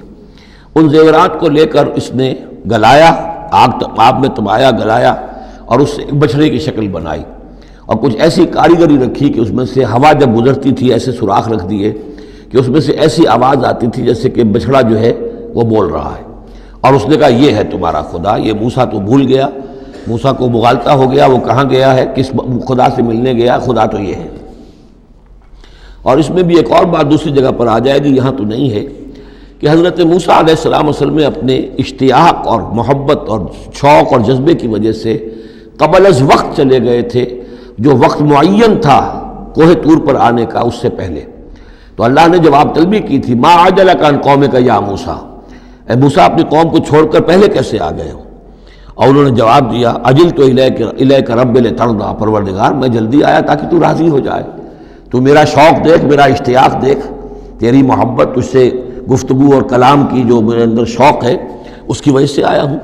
ان زیورات کو لے کر اس نے گلایا، آگ میں تبایا، گلایا، اور اس سے ایک بچھڑے کی شکل بنائی، اور کچھ ایسی کاریگری رکھی کہ اس میں سے ہوا جب گزرتی تھی ایسے سوراخ رکھ دیے کہ اس میں سے ایسی آواز آتی تھی جیسے کہ بچھڑا جو ہے وہ بول رہا ہے، اور اس نے کہا یہ ہے تمہارا خدا۔ یہ موسیٰ تو بھول گیا، موسیٰ کو مغالطہ ہو گیا، وہ کہاں گیا ہے، کس خدا سے ملنے گیا، خدا تو یہ ہے۔ اور اس میں بھی ایک اور بات دوسری جگہ پر آ جائے گی، یہاں تو نہیں ہے، کہ حضرت موسیٰ علیہ السلام اصل میں اپنے اشتیاق اور محبت اور شوق اور جذبے کی وجہ سے قبل از وقت چلے گئے تھے، جو وقت معین تھا کوہ طور پر آنے کا اس سے پہلے۔ تو اللہ نے جواب طلبی کی تھی، ما عجلک عن قومک یا موسیٰ، اے موسیٰ اپنی قوم کو چھوڑ کر پہلے کیسے آ گئے ہو؟ اور انہوں نے جواب دیا، اجلت الیک رب لترضیٰ، پروردگار میں جلدی آیا تاکہ تو راضی ہو جائے، تو میرا شوق دیکھ، میرا اشتیاق دیکھ، تیری محبت، تجھ سے گفتگو اور کلام کی جو میرے اندر شوق ہے اس کی وجہ سے آیا ہوں۔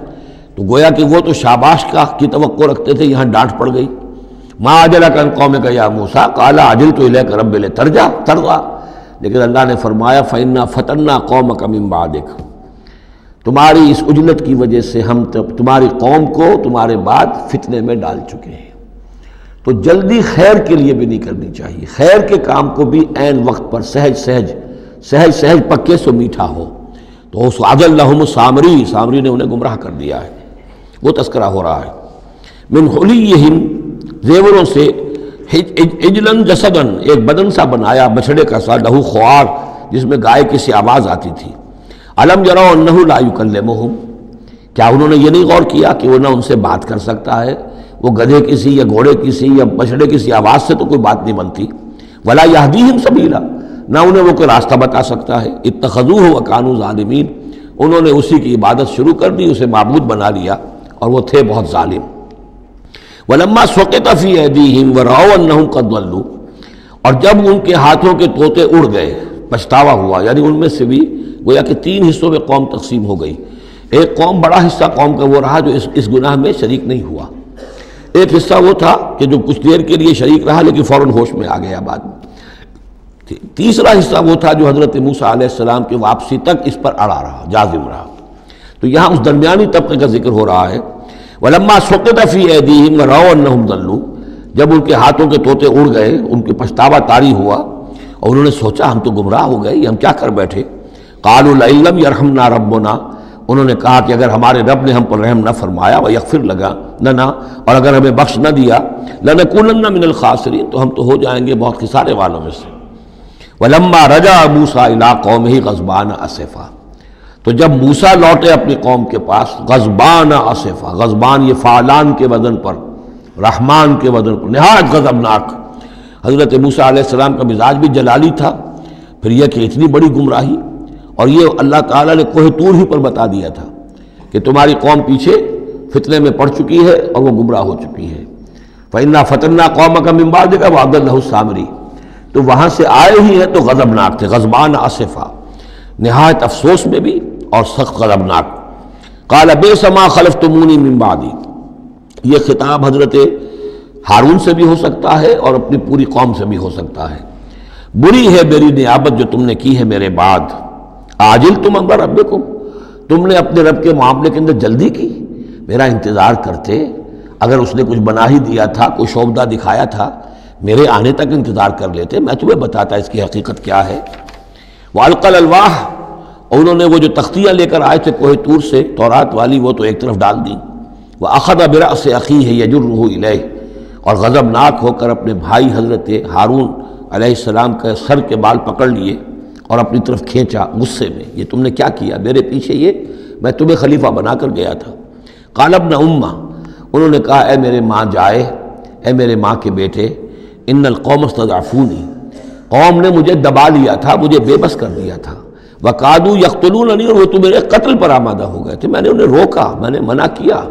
تو گویا کہ وہ تو شاباش کی توقع رکھتے تھے، یہاں ڈانٹ پڑ گئی، ما عجلک عن قومک یا موسیٰ قال عجلت الیک رب لترضیٰ، لیکن اللہ نے فرمایا فإنا فتنا قومک من بعدک، تمہاری اس عجلت کی وجہ سے ہم تمہاری قوم کو تمہارے بعد فتنے میں ڈال چکے ہیں۔ تو جلدی خیر کے لیے بھی نہیں کرنی چاہیے، خیر کے کام کو بھی عین وقت پر سہج پکے سو میٹھا ہو۔ تو اس اضلهم سامری نے انہیں گمراہ کر دیا ہے، وہ تذکرہ ہو رہا ہے۔ من حلیہم، زیوروں سے، عجلاً جسداً، ایک بدن سا بنایا بچھڑے کا سا، لہو خوار، جس میں گائے کی سی آواز آتی تھی۔ الم یروا انہ لا یکلمہم، کیا انہوں نے یہ نہیں غور کیا کہ وہ نہ ان سے بات کر سکتا ہے، وہ گدھے کی سی یا گھوڑے کی سی یا بچھڑے کی سی آواز سے تو کوئی بات نہیں بنتی، ولا یہدیہم سبیلا، نہ انہیں وہ کوئی راستہ بتا سکتا ہے، اتخذوہ وکانوا ظالمین، انہوں نے اسی کی عبادت شروع کر دی، اسے معبود بنا لیا، اور وہ تھے بہت ظالم۔ ولما سقط فی ایدیہم ورأوا انہم قد ضلوا، اور جب ان کے ہاتھوں کے طوطے اڑ گئے، پچھتاوا ہوا، یعنی ان میں سے بھی گویا کہ 3 حصوں میں قوم تقسیم ہو گئی۔ ایک قوم، بڑا حصہ قوم کا وہ رہا جو اس گناہ میں شریک نہیں ہوا، ایک حصہ وہ تھا کہ جو کچھ دیر کے لیے شریک رہا لیکن فوراً ہوش میں آ گیا بعد میں، تیسرا حصہ وہ تھا جو حضرت موسیٰ علیہ السلام کی واپسی تک اس پر اڑا رہا، جازم رہا۔ تو یہاں اس درمیانی طبقے کا ذکر ہو رہا ہے، وَلَمَّا سُقِطَ فِي أَيْدِيهِمْ وَرَأَوْا أَنَّهُمْ ضَلُّوا، جب ان کے ہاتھوں کے طوطے اڑ گئے، ان کے پچھتاوا طاری ہوا، اور انہوں نے سوچا ہم تو گمراہ ہو گئے، یہ ہم کیا کر بیٹھے۔ قَالُوا لَئِن لَّمْ يَرْحَمْنَا رَبُّنَا، انہوں نے کہا کہ اگر ہمارے رب نے ہم پر رحم نہ فرمایا، وَيَغْفِرْ لَنَا، اور اگر ہمیں بخش نہ دیا، لَنَكُونَنَّ مِنَ الْخَاسِرِينَ، تو ہم تو ہو جائیں گے بہت خسارے والوں میں سے۔ وَلَمَّا رَجَعَ مُوسَىٰ إِلَىٰ قَوْمِهِ غَضْبَانَ أَسِفًا، تو جب موسیٰ لوٹے اپنی قوم کے پاس، غضبان آصفا، غضبان یہ فعلان کے وزن پر، رحمان کے وزن پر، نہایت غضبناک۔ حضرت موسیٰ علیہ السلام کا مزاج بھی جلالی تھا، پھر یہ کہ اتنی بڑی گمراہی، اور یہ اللہ تعالیٰ نے کوہ طور ہی پر بتا دیا تھا کہ تمہاری قوم پیچھے فتنے میں پڑ چکی ہے اور وہ گمراہ ہو چکی ہے۔ فَإِنَّا فَتَنَّا قَوْمَكَ مِن بَعْدِكَ وَأَضَلَّهُ السَّامِرِي، تو وہاں سے آئے ہی ہیں تو غضبناک تھے، غضبان آصفا، نہایت افسوس میں بھی اور سخت غضبناک۔ قال بئس ما خلفتمونی من بعدی، یہ خطاب حضرت ہارون سے بھی ہو سکتا ہے اور اپنی پوری قوم سے بھی ہو سکتا ہے۔ بری ہے میری نیابت جو تم نے کی ہے میرے بعد، عاجلتم امر ربکم، تم نے اپنے رب کے معاملے کے اندر جلدی کی، میرا انتظار کرتے، اگر اس نے کچھ بنا ہی دیا تھا، کوئی شعبدہ دکھایا تھا، میرے آنے تک انتظار کر لیتے، میں تمہیں بتاتا اس کی حقیقت کیا ہے۔ وَأَلْقَى الْأَلْوَاحَ، اور انہوں نے وہ جو تختیاں لے کر آئے تھے کوہ طور سے تورات والی، وہ تو ایک طرف ڈال دیں۔ وَأَخَذَ بِرَأْسِ أَخِيهِ يَجُرُّهُ إِلَيْهِ، اور غضبناک ہو کر اپنے بھائی حضرت ہارون علیہ السلام کا سر کے بال پکڑ لیے اور اپنی طرف کھینچا غصے میں، یہ تم نے کیا کیا؟ میرے پیچھے یہ میں تمہیں خلیفہ بنا کر گیا تھا۔ قَالَ ابْنَ أُمَّ، انہوں نے کہا اے میرے ماں جائے، اے میرے ماں کے بیٹے، ان القوم استضعفونی، قوم نے مجھے دبا لیا تھا، مجھے بے بس کر دیا تھا، وَقَعَدُوا يَقْتُلُونَنِي، اور وہ تو میرے قتل پر آمادہ ہو گئے تھے، میں نے انہیں روکا، میں نے منع کیا،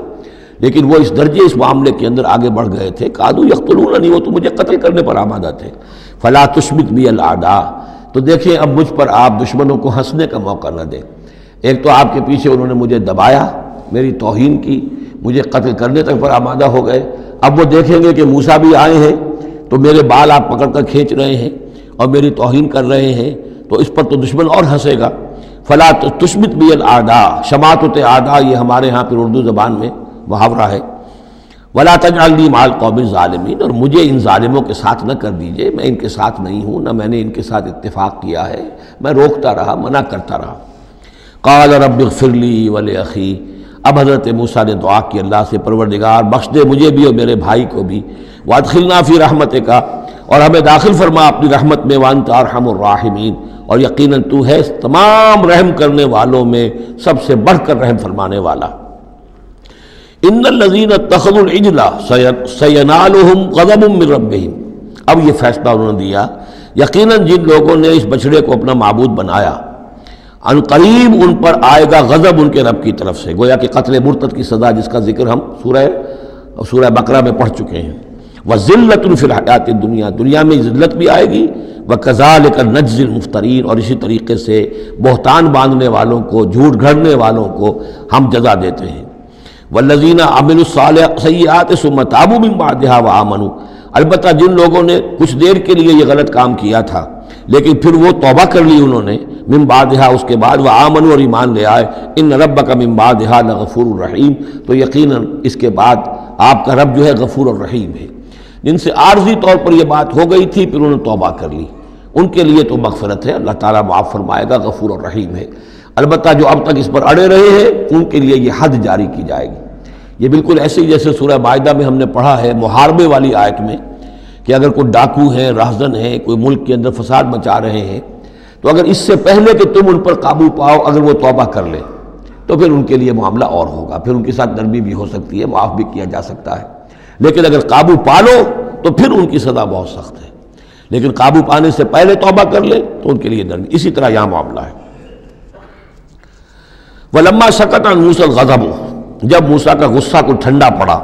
لیکن وہ اس درجے اس معاملے کے اندر آگے بڑھ گئے تھے، قَعَدُوا يَقْتُلُونَنِي، وہ تو مجھے قتل کرنے پر آمادہ تھے۔ فَلَا تُشْمِتْ بِي الْأَعْدَاءَ، تو دیکھیں اب مجھ پر آپ دشمنوں کو ہنسنے کا موقع نہ دیں۔ ایک تو آپ کے پیچھے انہوں نے مجھے دبایا، میری توہین کی، مجھے قتل کرنے تک پر آمادہ ہو گئے، اب وہ دیکھیں گے کہ موسیٰ بھی آئے ہیں تو میرے بال آپ پکڑ کر کھینچ رہے ہیں اور میری توہین کر رہے ہیں، تو اس پر تو دشمن اور ہنسے گا۔ فلا تشمت بی الاعداء، شماتت اعداء یہ ہمارے ہاں پھر اردو زبان میں محاورہ ہے۔ ولا تجعلنی مع القوم الظالمین، اور مجھے ان ظالموں کے ساتھ نہ کر دیجئے، میں ان کے ساتھ نہیں ہوں، نہ میں نے ان کے ساتھ اتفاق کیا ہے، میں روکتا رہا، منع کرتا رہا۔ قال رب اغفر لی ولأخی، اب حضرت موسیٰ نے دعا کی اللہ سے، پروردگار بخش دے مجھے بھی اور میرے بھائی کو بھی، وادخلنا فی رحمتک، اور ہمیں داخل فرما اپنی رحمت میں، وانت ارحم الراحمین، اور یقیناً تو ہے تمام رحم کرنے والوں میں سب سے بڑھ کر رحم فرمانے والا۔ ان الذین اتخذوا العجل سینالہم غضب من ربہم، اب یہ فیصلہ انہوں نے دیا، یقیناً جن لوگوں نے اس بچڑے کو اپنا معبود بنایا، ان قریب ان پر آئے گا غضب ان کے رب کی طرف سے، گویا کہ قتل مرتد کی سزا جس کا ذکر ہم سورہ بقرہ میں پڑھ چکے ہیں۔ وَذِلَّةٌ فِي الْحَيَاةِ الدُّنْيَا، دنیا میں ذلت بھی آئے گی، وَكَذَلِكَ نَجْزِي الْمُفْتَرِينَ، اور اسی طریقے سے بہتان باندھنے والوں کو، جھوٹ گھڑنے والوں کو ہم جزا دیتے ہیں۔ وَالَّذِينَ عَمِلُوا السَّيِّئَاتِ ثُمَّ تَابُوا مِن بَعْدِهَا وَآمَنُوا، البتہ جن لوگوں نے کچھ دیر کے لیے یہ غلط کام کیا تھا لیکن پھر وہ توبہ کر لی انہوں نے، من بعدہا اس کے بعد، وآمنوا اور ایمان لے آئے، ان ربک من بعدہا لغفور الرحیم، تو یقیناً اس کے بعد آپ کا رب جو ہے غفور الرحیم ہے۔ جن سے عارضی طور پر یہ بات ہو گئی تھی پھر انہوں نے توبہ کر لی، ان کے لیے تو مغفرت ہے، اللہ تعالیٰ معاف فرمائے گا، غفور الرحیم ہے۔ البتہ جو اب تک اس پر اڑے رہے ہیں ان کے لیے یہ حد جاری کی جائے گی۔ یہ بالکل ایسے ہی جیسے سورہ مائدہ میں ہم نے پڑھا ہے محاربے والی آیت میں، کہ اگر کوئی ڈاکو ہیں، راہزن ہیں، کوئی ملک کے اندر فساد مچا رہے ہیں، تو اگر اس سے پہلے کہ تم ان پر قابو پاؤ اگر وہ توبہ کر لیں تو پھر ان کے لیے معاملہ اور ہوگا، پھر ان کے ساتھ نرمی بھی ہو سکتی ہے، معاف بھی کیا جا سکتا ہے، لیکن اگر قابو پا لو تو پھر ان کی سزا بہت سخت ہے، لیکن قابو پانے سے پہلے توبہ کر لیں تو ان کے لیے نرمی۔ اسی طرح یہاں معاملہ ہے۔ وَلَمَّا سَكَتَ عَنْ مُوسَى الْغَضَبُ، جب موسیٰ کا غصہ کو ٹھنڈا پڑا،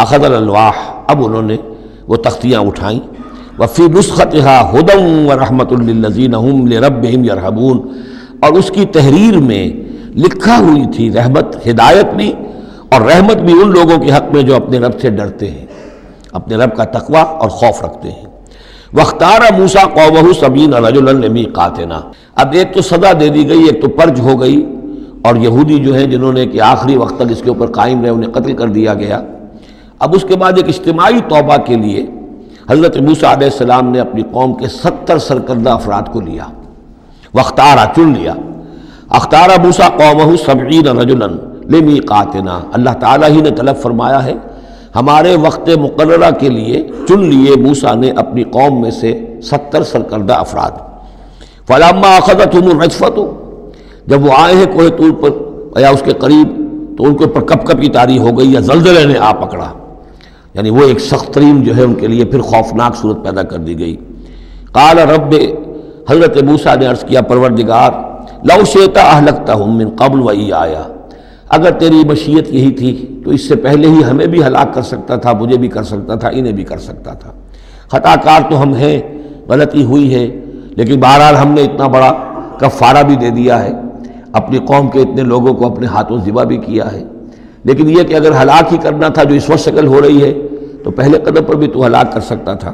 أَخَذَ الْأَلْوَاحَ، اب انہوں نے وہ تختیاں اٹھائیں، وَفِي نُسْخَتِهَا هُدًى وَرَحْمَةٌ لِّلَّذِينَ هُمْ لِرَبِّهِمْ يَرْهَبُونَ، اور اس کی تحریر میں لکھا ہوئی تھی رحمت، ہدایت بھی اور رحمت بھی ان لوگوں کے حق میں جو اپنے رب سے ڈرتے ہیں، اپنے رب کا تقوی اور خوف رکھتے ہیں۔ وَاخْتَارَ مُوسَىٰ قَوْمَهُ 70 رَجُلًا لِمِيقَاتِنَا، اب ایک تو سزا دے دی گئی، ایک تو پرج ہو گئی، اور یہودی جو ہیں جنہوں نے کہ آخری وقت تک اس کے اوپر قائم رہے انہیں قتل کر دیا گیا۔ اب اس کے بعد ایک اجتماعی توبہ کے لیے حضرت موسیٰ علیہ السلام نے اپنی قوم کے 70 سرکردہ افراد کو لیا، واختارا چن لیا، اختار موسیٰ قومہ 70 رجلا لمیقاتنا، اللہ تعالیٰ ہی نے طلب فرمایا ہے ہمارے وقت مقررہ کے لیے چن لیے موسیٰ نے اپنی قوم میں سے 70 سرکردہ افراد۔ فلما اخذتهم الرجفۃ، جب وہ آئے ہیں کوہ طور پر یا اس کے قریب تو ان کے اوپر کپ کپی طاری ہو گئی یا زلزلے نے آ پکڑا، یعنی وہ ایک سخت ترین جو ہے ان کے لیے پھر خوفناک صورت پیدا کر دی گئی۔ قال رب، حضرت موسیٰ نے عرض کیا پروردگار، لو شئت اہلکتہم من قبل وإیایا، اگر تیری مشیت یہی تھی تو اس سے پہلے ہی ہمیں بھی ہلاک کر سکتا تھا، مجھے بھی کر سکتا تھا، انہیں بھی کر سکتا تھا۔ خطا کار تو ہم ہیں، غلطی ہوئی ہے، لیکن بہرحال ہم نے اتنا بڑا کفارہ بھی دے دیا ہے، اپنی قوم کے اتنے لوگوں کو اپنے ہاتھوں ذبح بھی کیا ہے، لیکن یہ کہ اگر ہلاک ہی کرنا تھا جو اس وقت شکل ہو رہی ہے تو پہلے قدم پر بھی تو ہلاک کر سکتا تھا۔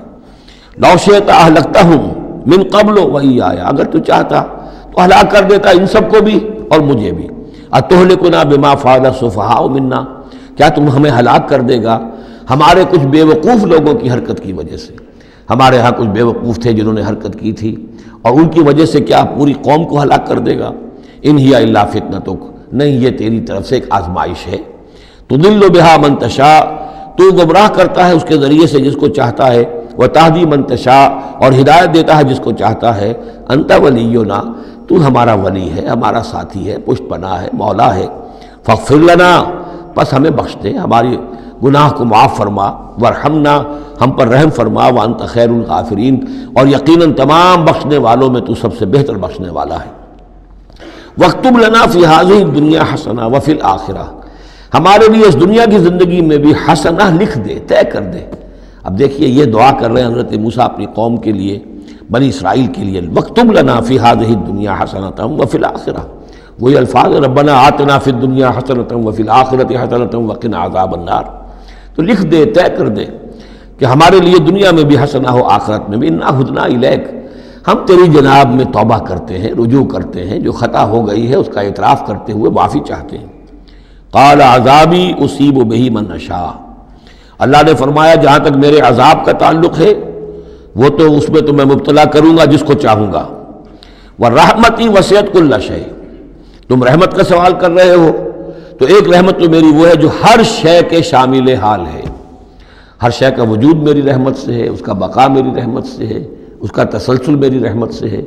لو شئت اہلکتہم من قبل وإیایا، اگر تو چاہتا تو ہلاک کر دیتا ان سب کو بھی اور مجھے بھی۔ اتہلکنا بما فعل السفہاء منا، کیا تم ہمیں ہلاک کر دے گا ہمارے کچھ بے وقوف لوگوں کی حرکت کی وجہ سے؟ ہمارے ہاں کچھ بے وقوف تھے جنہوں نے حرکت کی تھی، اور ان کی وجہ سے کیا پوری قوم کو ہلاک کر دے گا؟ ان ہی الا فتنتک، نہیں یہ تیری طرف سے ایک آزمائش ہے، تضل بہا من تشاء، تو گمراہ کرتا ہے اس کے ذریعے سے جس کو چاہتا ہے، وتہدی من تشاء، اور ہدایت دیتا ہے جس کو چاہتا ہے، انت ولینا، تو ہمارا ولی ہے، ہمارا ساتھی ہے، پشت پناہ ہے، مولا ہے، فاغفر لنا، بس ہمیں بخش دے، ہماری گناہ کو معاف فرما، ورحمنا، ہم پر رحم فرما، وانت خیر الغافرین، اور یقیناً تمام بخشنے والوں میں تو سب سے بہتر بخشنے والا ہے۔ وَاكْتُبْ لَنَا فِي هَذِهِ الدُّنْيَا حَسَنَةً وَفِي الْآخِرَةِ، ہمارے لیے اس دنیا کی زندگی میں بھی حسنہ لکھ دے، طے کر دے۔ اب دیکھیے یہ دعا کر رہے ہیں حضرت موسیٰ اپنی قوم کے لیے، بنی اسرائیل کے لیے، وَاكْتُبْ لَنَا فِي هَذِهِ الدُّنْيا حَسَنَةً وَفِي الْآخِرَةِ، وہی الفاظ ربنا آتنا فی الدنیا حسنۃ وفی الآخرۃ حسنۃ وقنا عذاب النار، تو لکھ دے، طے کر دے کہ ہمارے لیے دنیا میں بھی حسنہ ہو، آخرت میں بھی، انا ہدنا الیک، ہم تیری جناب میں توبہ کرتے ہیں، رجوع کرتے ہیں، جو خطا ہو گئی ہے اس کا اعتراف کرتے ہوئے معافی چاہتے ہیں۔ قال عذابی اصیب بہ من اشاء، اللہ نے فرمایا جہاں تک میرے عذاب کا تعلق ہے وہ تو اس میں تو میں مبتلا کروں گا جس کو چاہوں گا، ورحمتی وسعت کل شیء، تم رحمت کا سوال کر رہے ہو تو ایک رحمت تو میری وہ ہے جو ہر شے کے شامل حال ہے، ہر شے کا وجود میری رحمت سے ہے، اس کا بقا میری رحمت سے ہے، اس کا تسلسل میری رحمت سے ہے۔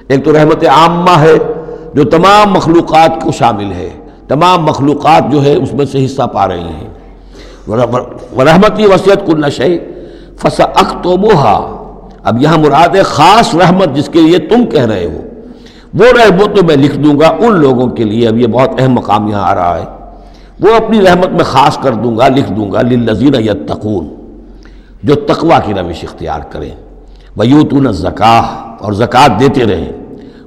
ایک تو رحمت عامہ ہے جو تمام مخلوقات کو شامل ہے، تمام مخلوقات جو ہے اس میں سے حصہ پا رہی ہیں، ورحمتی وسعت کل شیء فسأکتبھا، اب یہاں مراد ہے خاص رحمت جس کے لیے تم کہہ رہے ہو، وہ تو میں لکھ دوں گا ان لوگوں کے لیے، اب یہ بہت اہم مقام یہاں آ رہا ہے، وہ اپنی رحمت میں خاص کر دوں گا، لکھ دوں گا، للذین یتقون، جو تقوی کی روش اختیار کریں، ویؤتون الزکاۃ، اور زکوٰۃ دیتے رہیں،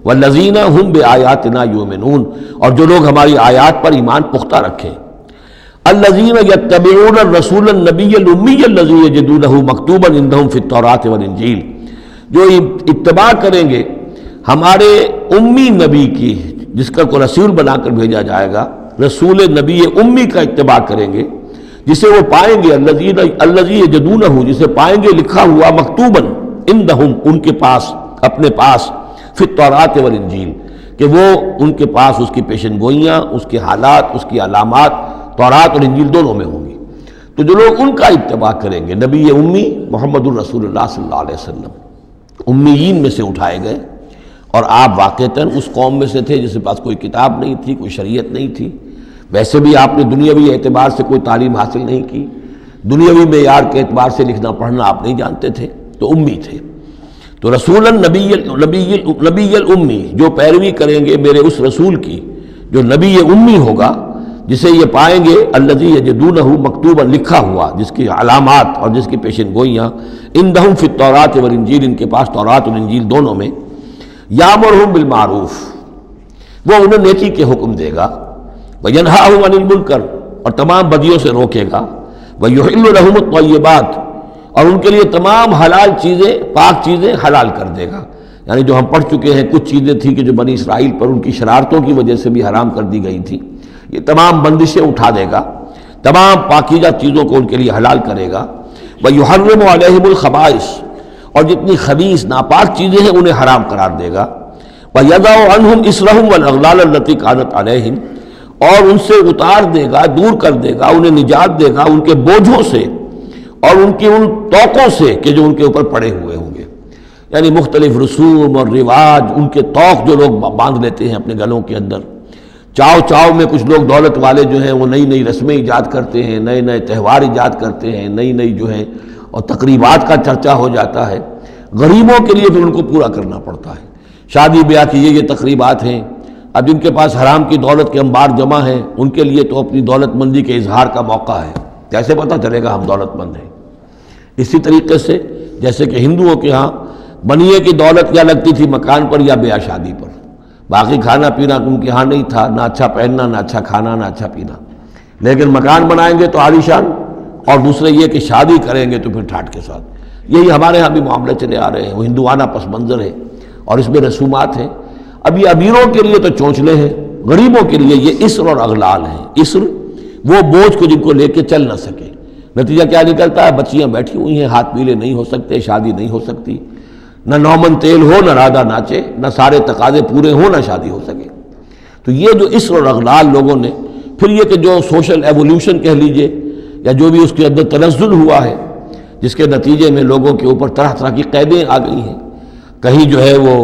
والذین ھم بآیاتنا یؤمنون، اور جو لوگ ہماری آیات پر ایمان پختہ رکھیں، الذین یتبعون الرسول النبی الامی الذی یجدونہ مکتوبا عندہم فی التوراۃ والانجیل، جو اتباع کریں گے ہمارے امی نبی کی، جس کا کو رسول بنا کر بھیجا جائے گا، رسول نبی امی کا اتباع کریں گے، جسے وہ پائیں گے، الذی یجدونہ، جسے پائیں گے لکھا ہوا، مکتوباً عندہم، ان کے پاس، اپنے پاس، فی التوراۃ والانجیل، کہ وہ ان کے پاس اس کی پیشن گوئیاں، اس کے حالات، اس کی علامات تورات اور انجیل دونوں میں ہوں گی، تو جو لوگ ان کا اتباع کریں گے، نبی امی محمد الرسول اللہ صلی اللہ علیہ وسلم امیین میں سے اٹھائے گئے، اور آپ واقعتاً اس قوم میں سے تھے جس کے پاس کوئی کتاب نہیں تھی، کوئی شریعت نہیں تھی، ویسے بھی آپ نے دنیاوی اعتبار سے کوئی تعلیم حاصل نہیں کی، دنیاوی معیار کے اعتبار سے لکھنا پڑھنا آپ نہیں جانتے تھے، تو امی تھے، تو رسول نبی الامی، جو پیروی کریں گے میرے اس رسول کی جو نبی امی ہوگا، جسے یہ پائیں گے، الذی یجدونہ مکتوبا، لکھا ہوا، جس کی علامات اور جس کی پیشن گوئیاں، عندہم فی التوراۃ والانجیل، ان کے پاس تورات اور انجیل دونوں میں، یامرہم بالمعروف، وہ انہیں نیکی کے حکم دے گا، وینہاہم عن المنکر، اور تمام بدیوں سے روکے گا، ویحل لہم الطیبات، اور ان کے لیے تمام حلال چیزیں، پاک چیزیں حلال کر دے گا، یعنی جو ہم پڑھ چکے ہیں کچھ چیزیں تھیں کہ جو بنی اسرائیل پر ان کی شرارتوں کی وجہ سے بھی حرام کر دی گئی تھی، یہ تمام بندشیں اٹھا دے گا، تمام پاکیزہ چیزوں کو ان کے لیے حلال کرے گا، ویحرم علیہم الخبائث، اور جتنی خبیث ناپاک چیزیں ہیں انہیں حرام قرار دے گا، وَيَضَعُ عَنْهُمْ إِصْرَهُمْ وَالْأَغْلَالَ الَّتِي كَانَتْ عَلَيْهِمْ، اور ان سے اتار دے گا، دور کر دے گا، انہیں نجات دے گا ان کے بوجھوں سے اور ان کی ان توقوں سے کہ جو ان کے اوپر پڑے ہوئے ہوں گے، یعنی مختلف رسوم اور رواج، ان کے توق جو لوگ باندھ لیتے ہیں اپنے گلوں کے اندر، چاؤ میں کچھ لوگ دولت والے جو ہیں وہ نئی رسمیں ایجاد کرتے ہیں، نئے تہوار ایجاد کرتے ہیں، نئی جو ہیں، اور تقریبات کا چرچا ہو جاتا ہے، غریبوں کے لیے پھر ان کو پورا کرنا پڑتا ہے، شادی بیاہ کی یہ تقریبات ہیں، اب جن کے پاس حرام کی دولت کے انبار جمع ہیں ان کے لیے تو اپنی دولت مندی کے اظہار کا موقع ہے، کیسے پتہ چلے گا ہم دولت مند ہیں؟ اسی طریقے سے جیسے کہ ہندوؤں کے ہاں بنیے کی دولت یا لگتی تھی مکان پر یا بیاہ شادی پر، باقی کھانا پینا ان کے ہاں نہیں تھا، نہ اچھا پہننا، نہ اچھا کھانا، نہ اچھا پینا، لیکن مکان بنائیں گے تو عالیشان، اور دوسرے یہ کہ شادی کریں گے تو پھر ٹھاٹ کے ساتھ۔ یہی ہمارے ہاں بھی معاملے چلے آ رہے ہیں، وہ ہندوانہ پس منظر ہے اور اس میں رسومات ہیں۔ اب یہ امیروں کے لیے تو چونچلے ہیں، غریبوں کے لیے یہ اسر اور اغلال ہیں۔ اسر وہ بوجھ کو جن کو لے کے چل نہ سکے، نتیجہ کیا نکلتا ہے؟ بچیاں بیٹھی ہوئی ہیں، ہاتھ پیلے نہیں ہو سکتے، شادی نہیں ہو سکتی، نہ نومن تیل ہو، نہ رادہ ناچے، نہ سارے تقاضے پورے ہوں، نہ شادی ہو سکے۔ تو یہ جو اسر اور اغلال لوگوں نے، پھر یہ کہ جو سوشل ایوولوشن کہہ لیجئے یا جو بھی اس کے اندر تنزل ہوا ہے، جس کے نتیجے میں لوگوں کے اوپر طرح طرح کی قیدیں آ گئی ہیں، کہیں جو ہے وہ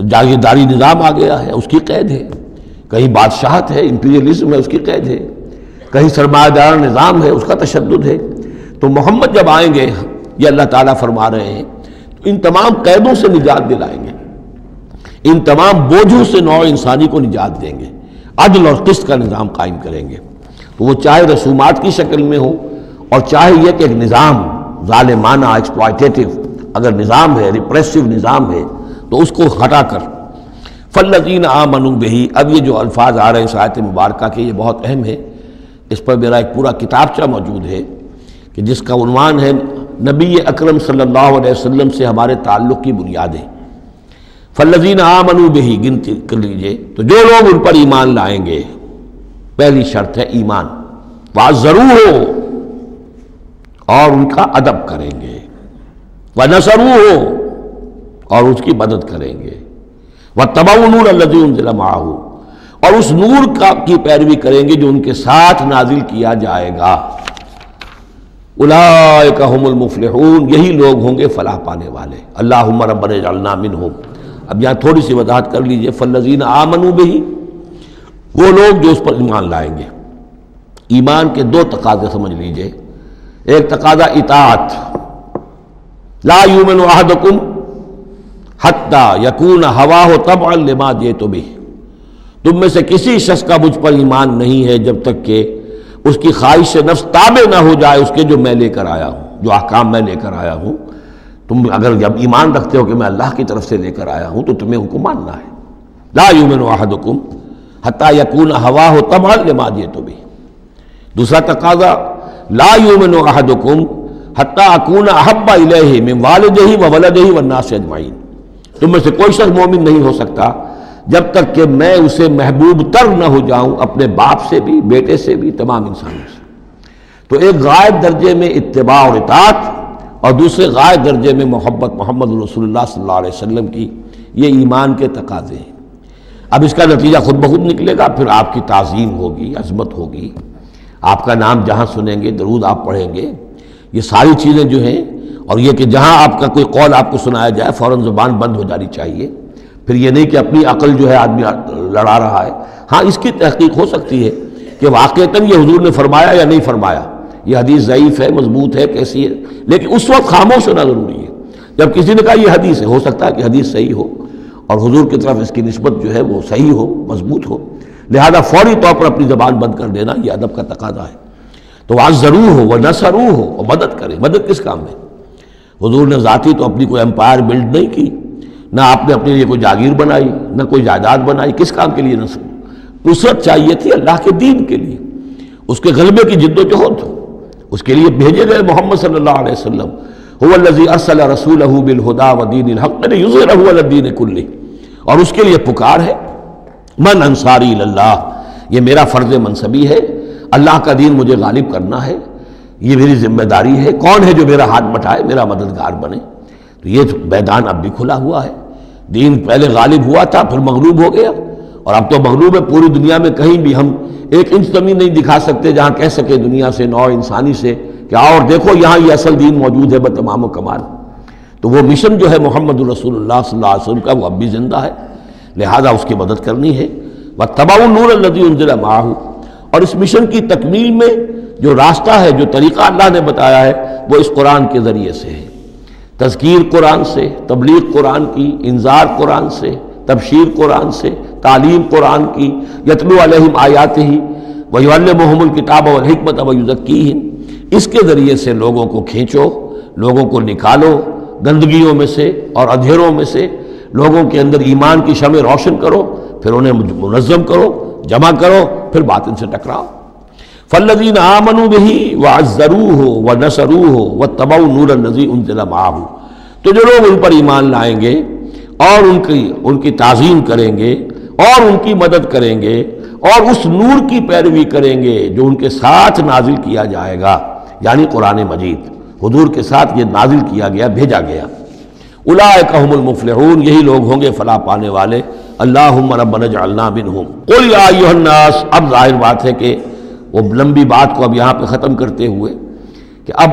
جاگیرداری نظام آ گیا ہے، اس کی قید ہے، کہیں بادشاہت ہے، امپیریلزم ہے، اس کی قید ہے، کہیں سرمایہ دار نظام ہے، اس کا تشدد ہے۔ تو محمد جب آئیں گے، یہ اللہ تعالیٰ فرما رہے ہیں، تو ان تمام قیدوں سے نجات دلائیں گے، ان تمام بوجھوں سے نوع انسانی کو نجات دیں گے، عدل اور قسط کا نظام قائم کریں گے۔ تو وہ چاہے رسومات کی شکل میں ہو، اور چاہے یہ کہ ایک نظام ظالمانہ ایکسپلائٹیٹو اگر نظام ہے، ریپریسو نظام ہے، تو اس کو ہٹا کر فالذین آمنوا بہ۔ اب یہ جو الفاظ آ رہے ہیں اس آیت مبارکہ کے، یہ بہت اہم ہے، اس پر میرا ایک پورا کتابچہ موجود ہے کہ جس کا عنوان ہے نبی اکرم صلی اللہ علیہ وسلم سے ہمارے تعلق کی بنیادیں۔ فالذین آمنوا بہ، گنتی کر لیجئے، تو جو لوگ ان پر ایمان لائیں گے، پہلی شرط ہے ایمان، وعزروہ، اور ان کا ادب کریں گے، ونصروہ، اور اس کی مدد کریں گے، واتبعوا النور الذی انزل معہ، اور اس نور کی پیروی کریں گے جو ان کے ساتھ نازل کیا جائے گا۔ اولئک ھم المفلحون، یہی لوگ ہوں گے فلاح پانے والے۔ اللہم ربنا اجعلنا منہم۔ اب یہاں تھوڑی سی وضاحت کر لیجئے، فالذین آمنوا بہ، وہ لوگ جو اس پر ایمان لائیں گے۔ ایمان کے دو تقاضے سمجھ لیجئے، ایک تقاضا اطاعت، لا یؤمن احدکم حتی یکون ہواہ طبعا لما جئت بہ، تم میں سے کسی شخص کا مجھ پر ایمان نہیں ہے جب تک کہ اس کی خواہش نفس تابع نہ ہو جائے اس کے جو میں لے کر آیا ہوں، جو احکام میں لے کر آیا ہوں۔ تم اگر جب ایمان رکھتے ہو کہ میں اللہ کی طرف سے لے کر آیا ہوں تو تمہیں ان کو ماننا ہے۔ لا یؤمن احدکم حتی یکون ہواہ طبعا لما جئت بہ۔ دوسرا تقاضا، لا یؤمن احدکم حتی اکون احب الیہ من والدہ وولدہ والناس اجمعین، تم میں سے کوئی شخص مومن نہیں ہو سکتا جب تک کہ میں اسے محبوب تر نہ ہو جاؤں، اپنے باپ سے بھی، بیٹے سے بھی، تمام انسانوں سے۔ تو ایک غائب درجے میں اتباع اور اطاعت، اور دوسرے غائب درجے میں محبت محمد رسول اللہ صلی اللہ علیہ وسلم کی، یہ ایمان کے تقاضے ہیں۔ اب اس کا نتیجہ خود بخود نکلے گا، پھر آپ کی تعظیم ہوگی، عظمت ہوگی، آپ کا نام جہاں سنیں گے، درود آپ پڑھیں گے، یہ ساری چیزیں جو ہیں، اور یہ کہ جہاں آپ کا کوئی قول آپ کو سنایا جائے فوراً زبان بند ہو جانی چاہیے۔ پھر یہ نہیں کہ اپنی عقل جو ہے آدمی لڑا رہا ہے، ہاں اس کی تحقیق ہو سکتی ہے کہ واقعتاً یہ حضور نے فرمایا یا نہیں فرمایا، یہ حدیث ضعیف ہے، مضبوط ہے، کیسی ہے، لیکن اس وقت خاموش ہونا ضروری ہے۔ جب کسی نے کہا یہ حدیث ہے، ہو سکتا ہے کہ حدیث صحیح ہو اور حضور کی طرف اس کی نسبت جو ہے وہ صحیح ہو، مضبوط ہو، لہذا فوری طور پر اپنی زبان بند کر دینا یہ ادب کا تقاضا ہے۔ تو وعزروہ ہو ونصروہ ہو، اور مدد کریں۔ مدد کس کام میں؟ حضور نے ذاتی تو اپنی کوئی امپائر بلڈ نہیں کی، نہ آپ نے اپنے لیے کوئی جاگیر بنائی، نہ کوئی جائیداد بنائی، کس کام کے لیے؟ نصرت چاہیے تھی اللہ کے دین کے لیے، اس کے غلبے کی جد و جہد، اس کے لیے بھیجے گئے محمد صلی اللہ علیہ وسلم۔ هو الذی ارسل رسولہ بالہدی ودین الحق لیظہرہ علی الدین کلہ، اور اس کے لیے پکار ہے من انصاری اللہ، یہ میرا فرض منصبی ہے، اللہ کا دین مجھے غالب کرنا ہے، یہ میری ذمہ داری ہے۔ کون ہے جو میرا ہاتھ بٹائے، میرا مددگار بنے؟ تو یہ میدان اب بھی کھلا ہوا ہے۔ دین پہلے غالب ہوا تھا، پھر مغلوب ہو گیا، اور اب تو مغلوب ہے۔ پوری دنیا میں کہیں بھی ہم ایک انچ زمین نہیں دکھا سکتے جہاں کہہ سکے دنیا سے، نوع انسانی سے، کہ آؤ اور دیکھو یہاں یہ اصل دین موجود ہے بتمام و کمال۔ تو وہ مشن جو ہے محمد رسول اللہ صلی اللہ علیہ وسلم کا، وہ اب بھی زندہ ہے، لہذا اس کی مدد کرنی ہے۔ واتبعوا النور الذی انزل معہ، اور اس مشن کی تکمیل میں جو راستہ ہے، جو طریقہ اللہ نے بتایا ہے، وہ اس قرآن کے ذریعے سے ہے۔ تذکیر قرآن سے، تبلیغ قرآن کی، انذار قرآن سے، تبشیر قرآن سے، تعلیم قرآن کی، یتلو علیہم آیاتہ ویعلمہم الکتاب والحکمۃ ویزکیہم، اس کے ذریعے سے لوگوں کو کھینچو، لوگوں کو نکالو گندگیوں میں سے اور اندھیروں میں سے، لوگوں کے اندر ایمان کی شمع روشن کرو، پھر انہیں منظم کرو، جمع کرو، پھر باطن سے ٹکراؤ۔ فالذین آمنوا بہ وعزروہ ونصروہ واتبعوا النور الذی انزل معہ، تو جو لوگ ان پر ایمان لائیں گے اور ان کی تعظیم کریں گے اور ان کی مدد کریں گے اور اس نور کی پیروی کریں گے جو ان کے ساتھ نازل کیا جائے گا، یعنی قرآن مجید حضور کے ساتھ یہ نازل کیا گیا، بھیجا گیا۔ اولئک ھم المفلحون، یہی لوگ ہوں گے فلاح پانے والے۔ اللہم ربنا اجعلنا منہم قل یا ایھا الناس. اب ظاہر بات ہے کہ وہ لمبی بات کو اب یہاں پہ ختم کرتے ہوئے کہ اب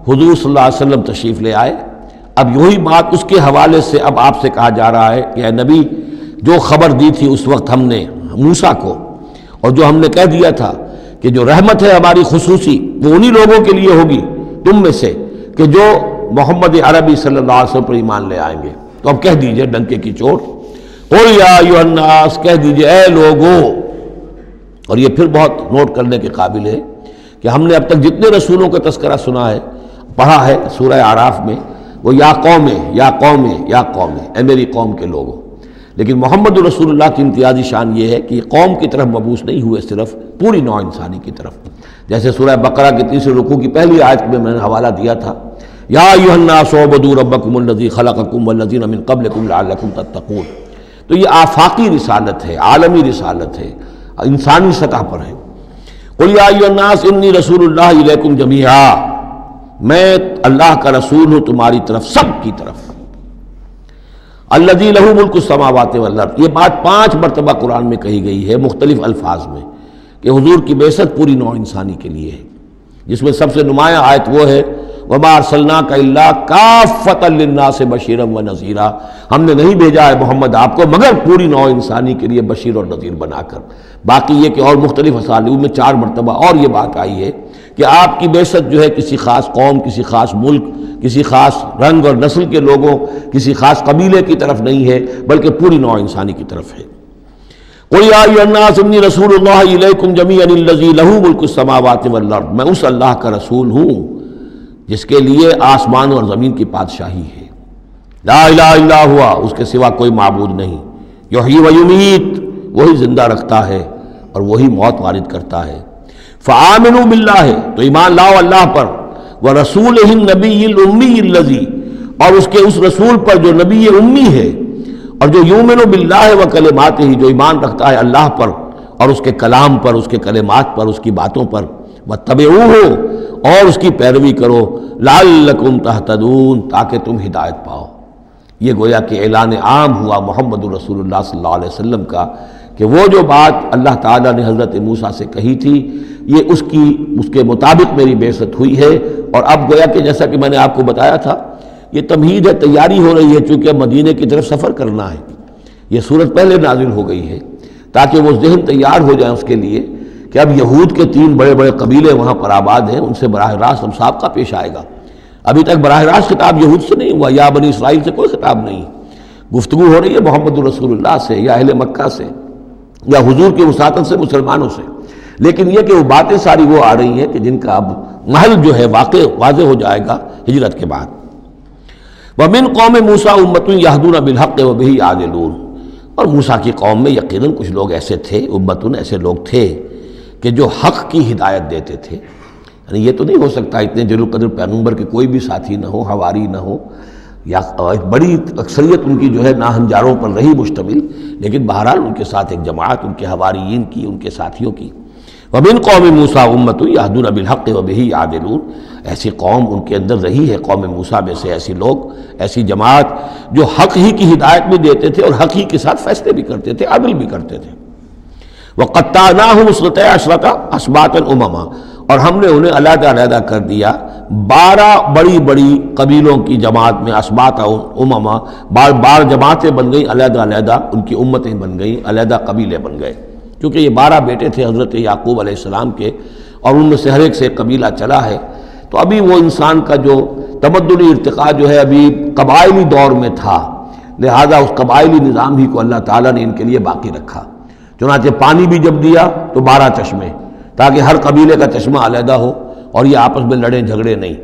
حضور صلی اللہ علیہ وسلم تشریف لے آئے. اب یہی بات اس کے حوالے سے اب آپ سے کہا جا رہا ہے کہ اے نبی، جو خبر دی تھی اس وقت ہم نے موسیٰ کو، اور جو ہم نے کہہ دیا تھا کہ جو رحمت ہے ہماری خصوصی وہ انہی لوگوں کے لیے ہوگی تم میں سے کہ جو محمد عربی صلی اللہ علیہ وسلم پر ایمان لے آئیں گے. تو اب کہہ دیجئے ڈنکے کی چوٹ، قل یا ایھا الناس، کہہ دیجئے اے لوگوں. اور یہ پھر بہت نوٹ کرنے کے قابل ہے کہ ہم نے اب تک جتنے رسولوں کا تذکرہ سنا ہے، پڑھا ہے سورہ اعراف میں، وہ یا قوم یا قوم یا قوم، اے میری قوم کے لوگوں. لیکن محمد رسول اللہ کی امتیازی شان یہ ہے کہ یہ قوم کی طرف مبعوث نہیں ہوئے، صرف پوری نوع انسانی کی طرف. جیسے سورہ بقرہ کے تیسرے رکوع کی پہلی آیت میں نے حوالہ دیا تھا، یا ایھا الناس اعبدوا ربکم الذی خلقکم والذین من قبلکم لعلکم تتقون. تو یہ آفاقی رسالت ہے، عالمی رسالت ہے، انسانی سطح پر ہے. قل یا ایھا الناس انی رسول اللہ الیکم جمیعا، میں اللہ کا رسول ہوں تمہاری طرف، سب کی طرف. الذی لہ ملک السماوات والارض، یہ بات 5 مرتبہ قرآن میں کہی گئی ہے مختلف الفاظ میں کہ حضور کی بعثت پوری نوع انسانی کے لیے ہے، جس میں سب سے نمایاں آیت وہ ہے وما ارسلناک الا کافۃ للناس بشیرا ونذیرا، ہم نے نہیں بھیجا ہے محمد آپ کو مگر پوری نوع انسانی کے لیے بشیر اور نذیر بنا کر. باقی یہ کہ اور مختلف اسالیب میں 4 مرتبہ اور یہ بات آئی ہے کہ آپ کی بعثت جو ہے کسی خاص قوم، کسی خاص ملک، کسی خاص رنگ اور نسل کے لوگوں، کسی خاص قبیلے کی طرف نہیں ہے، بلکہ پوری نوع انسانی کی طرف ہے. قل یا ایھا الناس انی رسول اللہ الیکم جمیعا الذی لہ ملک السماوات والارض، میں اس اللہ کا رسول ہوں جس کے لیے آسمان اور زمین کی بادشاہی ہے. لا الہ الا ہوا، اس کے سوا کوئی معبود نہیں. یحیی و یمیت، وہی زندہ رکھتا ہے اور وہی موت وارد کرتا ہے. فآمنوا باللہ، تو ایمان لاؤ اللہ پر، ورسولہ النبی الامی الذی، اور اس کے اس رسول پر جو نبی امی ہے، اور جو یؤمن باللہ وکلماتہ، جو ایمان رکھتا ہے اللہ پر اور اس کے کلام پر، اس کے کلمات پر، اس کی باتوں پر. واتبعوہ، اور اس کی پیروی کرو، لعلکم تہتدون، تاکہ تم ہدایت پاؤ. یہ گویا کہ اعلان عام ہوا محمد رسول اللہ صلی اللہ علیہ وسلم کا کہ وہ جو بات اللہ تعالیٰ نے حضرت موسیٰ سے کہی تھی یہ اس کے مطابق میری بعثت ہوئی ہے. اور اب گویا کہ جیسا کہ میں نے آپ کو بتایا تھا یہ تمہید ہے، تیاری ہو رہی ہے، چونکہ مدینے کی طرف سفر کرنا ہے. یہ صورت پہلے نازل ہو گئی ہے تاکہ وہ ذہن تیار ہو جائیں اس کے لیے کہ اب یہود کے 3 بڑے بڑے قبیلے وہاں پر آباد ہیں، ان سے براہ راست اب سابقہ پیش آئے گا. ابھی تک براہ راست خطاب یہود سے نہیں ہوا، یا بنی اسرائیل سے کوئی خطاب نہیں. گفتگو ہو رہی ہے محمد رسول اللہ سے یا اہل مکہ سے یا حضور کی وساطت سے مسلمانوں سے. لیکن یہ کہ وہ باتیں ساری وہ آ رہی ہیں کہ جن کا اب محل جو ہے واضح ہو جائے گا ہجرت کے بعد. وَمِن قوم موسیٰ أُمَّةٌ يَهْدُونَ بِالْحَقِّ وَبِهِ يَعْدِلُونَ، اور موسیٰ کی قوم میں یقیناً کچھ لوگ ایسے تھے، امتن ایسے لوگ تھے کہ جو حق کی ہدایت دیتے تھے. یعنی یہ تو نہیں ہو سکتا اتنے جلیل القدر پیغمبر کے کوئی بھی ساتھی نہ ہو، حواری نہ ہو، یا بڑی اکثریت ان کی جو ہے ناہنجاروں پر رہی مشتمل، لیکن بہرحال ان کے ساتھ ایک جماعت ان کے حواریین کی، ان کے ساتھیوں کی. وَمِن قوم موسیٰ أُمَّةٌ يَهْدُونَ بِالْحَقِّ وَبِهِ يَعْدِلُونَ، ایسی قوم ان کے اندر رہی ہے قوم موسیٰ میں سے ایسی لوگ، ایسی جماعت جو حق ہی کی ہدایت بھی دیتے تھے اور حق ہی کے ساتھ فیصلے بھی کرتے تھے، عدل بھی کرتے تھے. وَقَطَّعْنَاهُمْ اثْنَتَيْ عَشْرَةَ أَسْبَاطًا أُمَمًا، اور ہم نے انہیں علیحدہ علیحدہ کر دیا 12 بڑی بڑی قبیلوں کی جماعت میں، اسباط امما، بار جماعتیں بن گئیں علیحدہ علیحدہ، ان کی امتیں بن گئیں، علیحدہ قبیلے بن گئے. کیونکہ یہ 12 بیٹے تھے حضرت یعقوب علیہ السلام کے، اور ان میں سے ہر ایک سے ایک قبیلہ چلا ہے. تو ابھی وہ انسان کا جو تمدنی ارتقاء جو ہے ابھی قبائلی دور میں تھا، لہذا اس قبائلی نظام ہی کو اللہ تعالیٰ نے ان کے لیے باقی رکھا. چنانچہ پانی بھی جب دیا تو 12 چشمے، تاکہ ہر قبیلے کا چشمہ علیحدہ ہو اور یہ آپس میں لڑیں جھگڑے نہیں.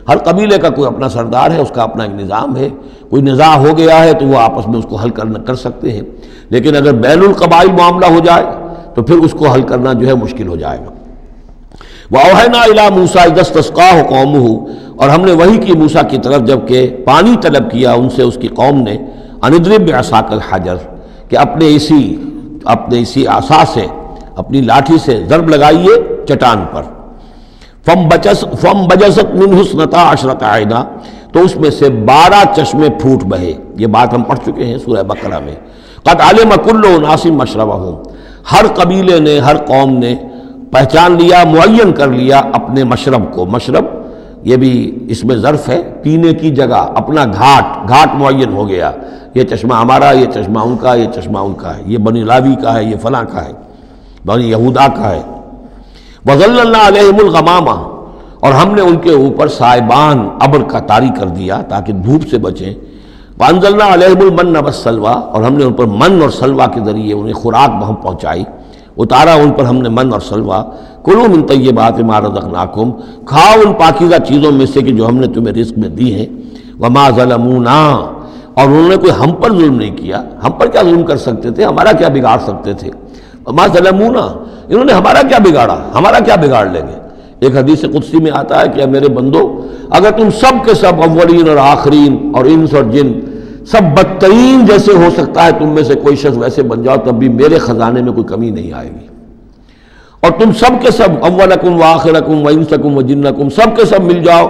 ہر قبیلے کا کوئی اپنا سردار ہے، اس کا اپنا ایک نظام ہے، کوئی نزاع ہو گیا ہے تو وہ آپس میں اس کو حل کر سکتے ہیں. لیکن اگر بین القبائل معاملہ ہو جائے تو پھر اس کو حل کرنا جو ہے مشکل ہو جائے گا. وَأَوْحَيْنَا إِلَىٰ مُوسَىٰ إِذْ اسْتَسْقَاهُ قَوْمُهُ، اور ہم نے وحی کی موسیٰ کی طرف جب کہ پانی طلب کیا ان سے اس کی قوم نے، أَنِ اضْرِب بِعَصَاكَ الْحَجَرَ، کہ اپنے اسی عصا سے، اپنی لاٹھی سے ضرب لگائیے چٹان پر. فَانْبَجَسَتْ مِنْهُ اثْنَتَا عَشْرَةَ عَيْنًا، تو اس میں سے 12 چشمے پھوٹ بہے. یہ بات ہم پڑھ چکے ہیں سورہ بقرہ میں. قد علم کل اناس مشربہم، ہر قبیلے نے، ہر قوم نے پہچان لیا، معین کر لیا اپنے مشرب کو۔ مشرب یہ بھی اس میں ظرف ہے، پینے کی جگہ، اپنا گھاٹ معین ہو گیا، یہ چشمہ ہمارا، یہ چشمہ ان کا، یہ چشمہ ان کا ہے، یہ بنی لاوی کا ہے، یہ فلاں کا ہے، بنی یہودا کا ہے۔ وَظَلَّلْنَا عَلَيْهِمُ الْغَمَامَ، اور ہم نے ان کے اوپر سائبان ابر کا طاری کر دیا تاکہ دھوپ سے بچیں۔ وَأَنزَلْنَا عَلَيْهِمُ الْمَنَّ وَالسَّلْوَىٰ، اور ہم نے ان پر من اور سلوہ کے ذریعے انہیں خوراک بہم پہنچائی، اتارا ان پر ہم نے من اور سلوہ۔ کلوا من طیبات ما رزقناکم، کھاؤ ان پاکیزہ چیزوں میں سے کہ جو ہم نے تمہیں رزق میں دی ہیں۔ وما ظلمونا، اور انہوں نے کوئی ہم پر ظلم نہیں کیا، ہم پر کیا ظلم کر سکتے تھے، ہمارا کیا بگاڑ سکتے تھے۔ وما ظلمونا، انہوں نے ہمارا کیا بگاڑا، ہمارا کیا بگاڑ لیں گے۔ ایک حدیث قدسی میں آتا ہے کہ اے میرے بندو، اگر تم سب کے سب اولین اور آخرین اور انس اور جن سب بدترین جیسے ہو سکتا ہے تم میں سے کوئی شخص ویسے بن جاؤ، تب بھی میرے خزانے میں کوئی کمی نہیں آئے گی۔ اور تم سب کے سب اولکم و آخرکم و انسکم و جنکم سب کے سب مل جاؤ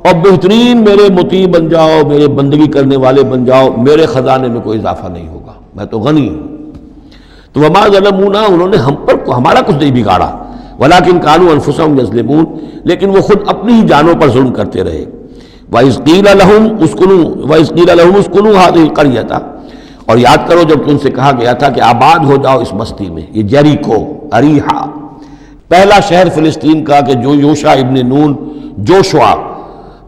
اور بہترین میرے مطیع بن جاؤ، میرے بندگی کرنے والے بن جاؤ، میرے خزانے میں کوئی اضافہ نہیں ہوگا، میں تو غنی ہوں۔ تو وما ظلمونا، انہوں نے ہم پر ہمارا کچھ نہیں بگاڑا، ولکن کانوا انفسہم یظلمون، لیکن وہ خود اپنی ہی جانوں پر ظلم کرتے رہے۔ وَإِذْ قِيلَ لَهُمُ اسْكُنُوا هَٰذِهِ الْقَرْيَةَ، اور یاد کرو جب ان سے کہا گیا تھا کہ آباد ہو جاؤ اس بستی میں، یہ جیریکو، اریحا، پہلا شہر فلسطین کا کہ جو یوشع ابن نون جوشوا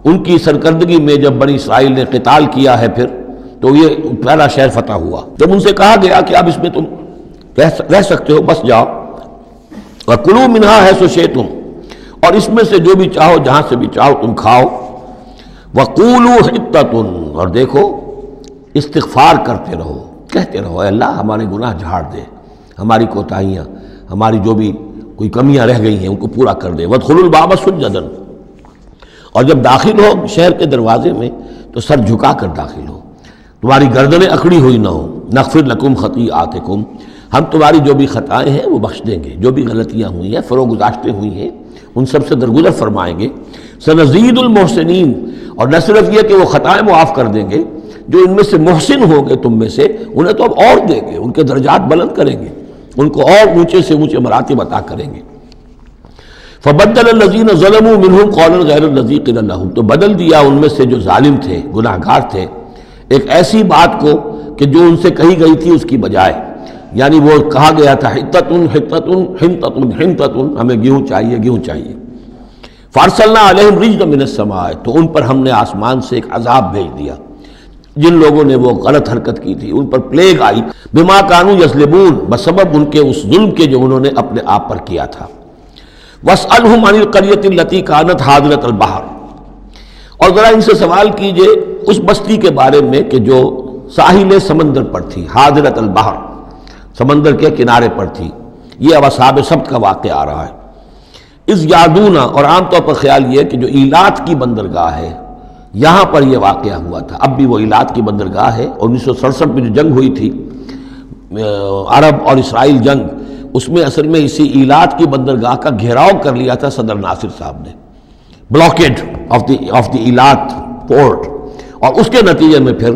ان کی سرکردگی میں جب بنی اسرائیل نے قتال کیا ہے پھر، تو یہ پہلا شہر فتح ہوا۔ جب ان سے کہا گیا کہ اب اس میں تم رہ سکتے ہو، بس جاؤ، وَكُلُوا مِنْهَا حَيْثُ شِئْتُمْ، اور اس میں سے جو بھی چاہو، جہاں سے بھی چاہو تم کھاؤ۔ وَقُولُوا حِطَّةٌ، اور دیکھو استغفار کرتے رہو، کہتے رہو اے اللہ ہمارے گناہ جھاڑ دے، ہماری کوتاہیاں، ہماری جو بھی کوئی کمیاں رہ گئی ہیں ان کو پورا کر دے۔ وَادْخُلُوا الْبَابَ سُجَّدًا، اور جب داخل ہو شہر کے دروازے میں تو سر جھکا کر داخل ہو، تمہاری گردنیں اکڑی ہوئی نہ ہوں۔ نغفر لکم خطیئاتکم، ہم تمہاری جو بھی خطائیں ہیں وہ بخش دیں گے، جو بھی غلطیاں ہوئی ہیں، فروغ گزاشتیں ہوئی ہیں، ان سب سے درگزر فرمائیں گے۔ سنزید المحسنین، اور نہ صرف یہ کہ وہ خطائیں معاف کر دیں گے، جو ان میں سے محسن ہوں گے تم میں سے انہیں تو اب اور دیں گے، ان کے درجات بلند کریں گے، ان کو اور اونچے سے اونچے مراتب عطا کریں گے۔ فبدل الذین ظلموا منہم قولا غیر الذی قیل لہم، تو بدل دیا ان میں سے جو ظالم تھے، گناہ گار تھے، ایک ایسی بات کو کہ جو ان سے کہی گئی تھی اس کی بجائے، یعنی وہ کہا گیا تھا حطۃ حطۃ حنطۃ حنطۃ، ہمیں گیہوں چاہیے، گیہوں چاہیے۔ فارسلنا علیہم رجزا من السماء، تو ان پر ہم نے آسمان سے ایک عذاب بھیج دیا، جن لوگوں نے وہ غلط حرکت کی تھی ان پر پلیگ آئی، بما کانوا یظلمون، بسبب ان کے اس ظلم کے جو انہوں نے اپنے آپ پر کیا تھا۔ واسألہم عن القریۃ التی کانت حاضرۃ البحر، اور ذرا ان سے سوال کیجئے اس بستی کے بارے میں کہ جو ساحل سمندر پر تھی، حاضرۃ البحر، سمندر کے کنارے پر تھی۔ یہ اب اصحاب سبت کا واقعہ آ رہا ہے۔ اس یادونا، اور عام طور پر خیال یہ کہ جو ایلات کی بندرگاہ ہے یہاں پر یہ واقعہ ہوا تھا، اب بھی وہ ایلات کی بندرگاہ ہے۔ 1967 میں جو جنگ ہوئی تھی عرب اور اسرائیل جنگ، اس میں اصل میں اسی ایلات کی بندرگاہ کا گھیراؤ کر لیا تھا صدر ناصر صاحب نے، بلاکیڈ آف دی ایلات پورٹ، اور اس کے نتیجے میں پھر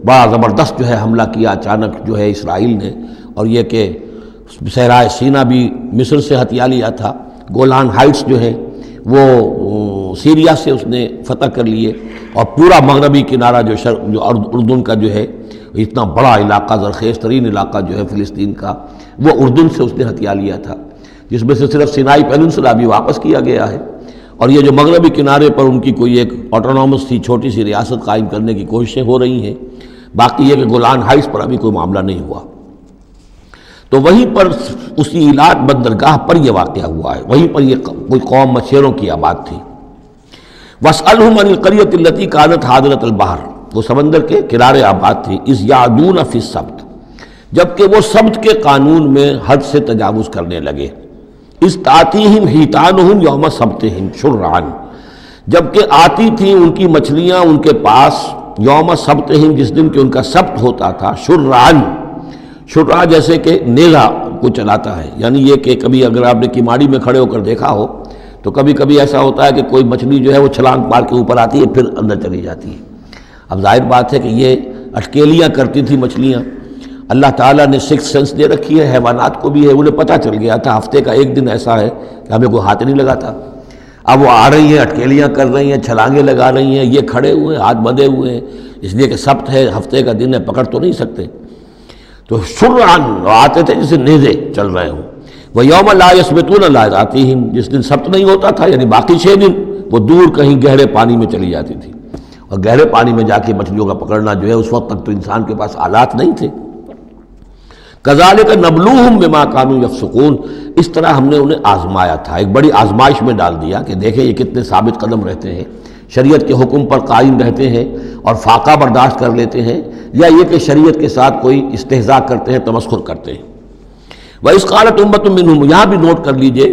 بڑا زبردست جو ہے حملہ کیا اچانک جو ہے اسرائیل نے، اور یہ کہ صحرائے سینا بھی مصر سے ہتھیا لیا تھا، گولان ہائٹس جو ہے وہ سیریا سے اس نے فتح کر لیے، اور پورا مغربی کنارہ جو اردن کا جو ہے اتنا بڑا علاقہ، زرخیز ترین علاقہ جو ہے فلسطین کا، وہ اردن سے اس نے ہتھیا لیا تھا، جس میں سے صرف سینائی پیننسولا بھی واپس کیا گیا ہے، اور یہ جو مغربی کنارے پر ان کی کوئی ایک آٹونومس سی چھوٹی سی ریاست قائم کرنے کی کوششیں ہو رہی ہیں، باقی یہ کہ گولان ہائٹس پر ابھی کوئی معاملہ نہیں ہوا۔ تو وہیں پر اسی ایلات بندرگاہ پر یہ واقعہ ہوا ہے، وہیں پر یہ کوئی قوم مچھیروں کی آباد تھی۔ وَاسْأَلْهُمْ عَنِ الْقَرْيَةِ الَّتِي كَانَتْ حَاضِرَةَ الْبَحْرِ، وہ سمندر کے کنارے آباد تھی، اِذْ يَعْدُونَ فِي السَّبْتِ، جبکہ وہ سبت کے قانون میں حد سے تجاوز کرنے لگے۔ اِذْ تَأْتِيهِمْ حِيتَانُهُمْ يَوْمَ سَبْتِهِمْ شُرَّعًا، جبکہ آتی تھیں ان کی مچھلیاں ان کے پاس یوم سبتہم، جس دن کہ ان کا سبت ہوتا تھا، شُرَّعًا، شُرَّع جیسے کہ نیزہ کو چلاتا ہے، یعنی یہ کہ کبھی اگر آپ نے کیماڑی میں کھڑے ہو کر دیکھا ہو تو کبھی کبھی ایسا ہوتا ہے کہ کوئی مچھلی جو ہے وہ چھلانگ مار کے اوپر آتی ہے پھر اندر چلی جاتی ہے۔ اب ظاہر بات ہے کہ یہ اٹکیلیاں کرتی تھی مچھلیاں، اللہ تعالیٰ نے سکس سینس دے رکھی ہے، حیوانات کو بھی ہے، انہیں پتہ چل گیا تھا ہفتے کا ایک دن ایسا ہے کہ ہمیں کوئی ہاتھ نہیں لگاتا. اب وہ آ رہی ہیں، اٹکیلیاں کر رہی ہیں، چھلانگیں لگا رہی ہیں، یہ کھڑے ہوئے ہیں ہاتھ بندھے ہوئے ہیں، اس لیے کہ سبت ہے، ہفتے کا دن ہے، پکڑ تو نہیں سکتے. تو سرعن آتے تھے جیسے نیزے چل رہے ہوں. وہ یوم لا یثبتون لا یاتیہم، جس دن سبت نہیں ہوتا تھا یعنی باقی 6 دن وہ دور کہیں گہرے پانی میں چلی جاتی تھی، اور گہرے پانی میں جا کے مچھلیوں کا پکڑنا جو ہے اس وقت تک تو انسان کے پاس آلات نہیں تھے. کذالک نبلوہم بما کانوا یفسقون، اس طرح ہم نے انہیں آزمایا تھا، ایک بڑی آزمائش میں ڈال دیا کہ دیکھیں یہ کتنے ثابت قدم رہتے ہیں، شریعت کے حکم پر قائم رہتے ہیں اور فاقہ برداشت کر لیتے ہیں، یا یہ کہ شریعت کے ساتھ کوئی استہزاء کرتے ہیں، تمسخر کرتے ہیں. وَإِذْ قَالَتْ أُمَّةٌ مِّنْهُمْ، یہاں بھی نوٹ کر لیجئے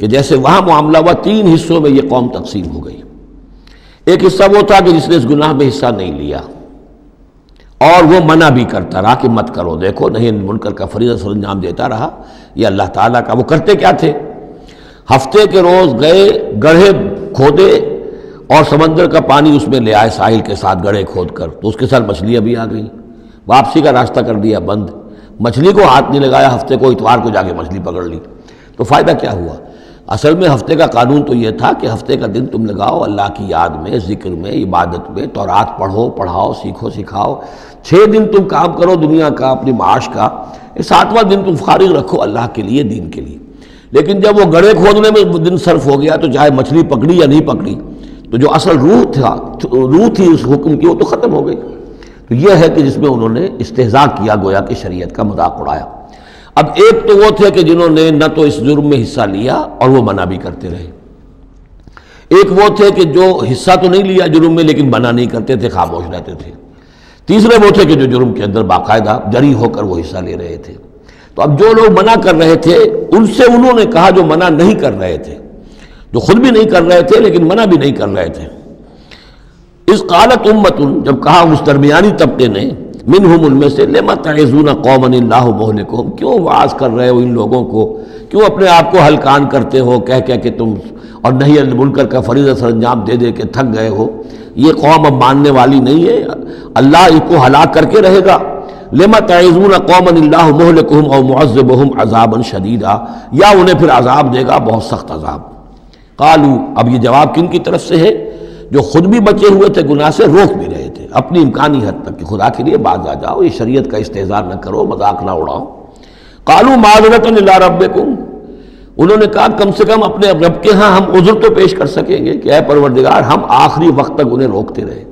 کہ جیسے وہاں معاملہ ہوا 3 حصوں میں یہ قوم تقسیم ہو گئی. ایک حصہ وہ تھا کہ جس نے اس گناہ میں حصہ نہیں لیا اور وہ منع بھی کرتا رہا کہ مت کرو، دیکھو نہیں منکر کا فریضہ سر انجام دیتا رہا. یہ اللہ تعالیٰ کا، وہ کرتے کیا تھے، ہفتے کے روز گئے، گڑھے کھودے اور سمندر کا پانی اس میں لے آئے ساحل کے ساتھ گڑھے کھود کر، تو اس کے ساتھ مچھلیاں بھی آ گئیں، واپسی کا راستہ کر دیا بند. مچھلی کو ہاتھ نہیں لگایا، ہفتے کو اتوار کو جا کے مچھلی پکڑ لی. تو فائدہ کیا ہوا؟ اصل میں ہفتے کا قانون تو یہ تھا کہ ہفتے کا دن تم لگاؤ اللہ کی یاد میں، ذکر میں، عبادت میں، تورات پڑھو، پڑھاؤ، سیکھو، سکھاؤ. 6 دن تم کام کرو دنیا کا، اپنی معاش کا، 7واں دن تم فارغ رکھو اللہ کے لیے، دین کے لیے. لیکن جب وہ گڑھے کھودنے میں دن صرف ہو گیا تو چاہے مچھلی پکڑی یا نہیں پکڑی، تو جو اصل روح تھی اس حکم کی وہ تو ختم ہو گئی. تو یہ ہے کہ جس میں انہوں نے استہزاء کیا، گویا کہ شریعت کا مذاق اڑایا. اب ایک تو وہ تھے کہ جنہوں نے نہ تو اس جرم میں حصہ لیا اور وہ منع بھی کرتے رہے. ایک وہ تھے کہ جو حصہ تو نہیں لیا جرم میں لیکن منع نہیں کرتے تھے، خاموش رہتے تھے. تیسرے وہ تھے کہ جو جرم کے اندر باقاعدہ جری ہو کر وہ حصہ لے رہے تھے. تو اب جو لوگ منع کر رہے تھے ان سے انہوں نے کہا جو منع نہیں کر رہے تھے، جو خود بھی نہیں کر رہے تھے لیکن منع بھی نہیں کر رہے تھے. اس قالت امت، جب کہا اس درمیانی طبقے نے، منہم، ان میں سے، لما تعظون قوما اللہ مہلکہم، کیوں وعظ کر رہے ہو ان لوگوں کو، کیوں اپنے آپ کو ہلکان کرتے ہو کہہ کہہ کہ تم، اور نہی عن المنکر کا فریضہ سر انجام دے دے کے تھک گئے ہو. یہ قوم اب ماننے والی نہیں ہے، اللہ اس کو ہلاک کر کے رہے گا. لما تعظون قوما اللہ مہلکہم او معذبہم عذابا شدیدا، یا انہیں پھر عذاب دے گا بہت سخت عذاب. قالوا، اب یہ جواب کن کی طرف سے ہے؟ جو خود بھی بچے ہوئے تھے گناہ سے، روک بھی رہے تھے اپنی امکانی حد تک کہ خدا کے لیے باز آ جاؤ، یہ شریعت کا استہزاء نہ کرو، مذاق نہ اڑاؤ. قالوا معذرۃ الی ربکم، انہوں نے کہا کم سے کم اپنے رب کے ہاں ہم عذر تو پیش کر سکیں گے کہ اے پروردگار، ہم آخری وقت تک انہیں روکتے رہے،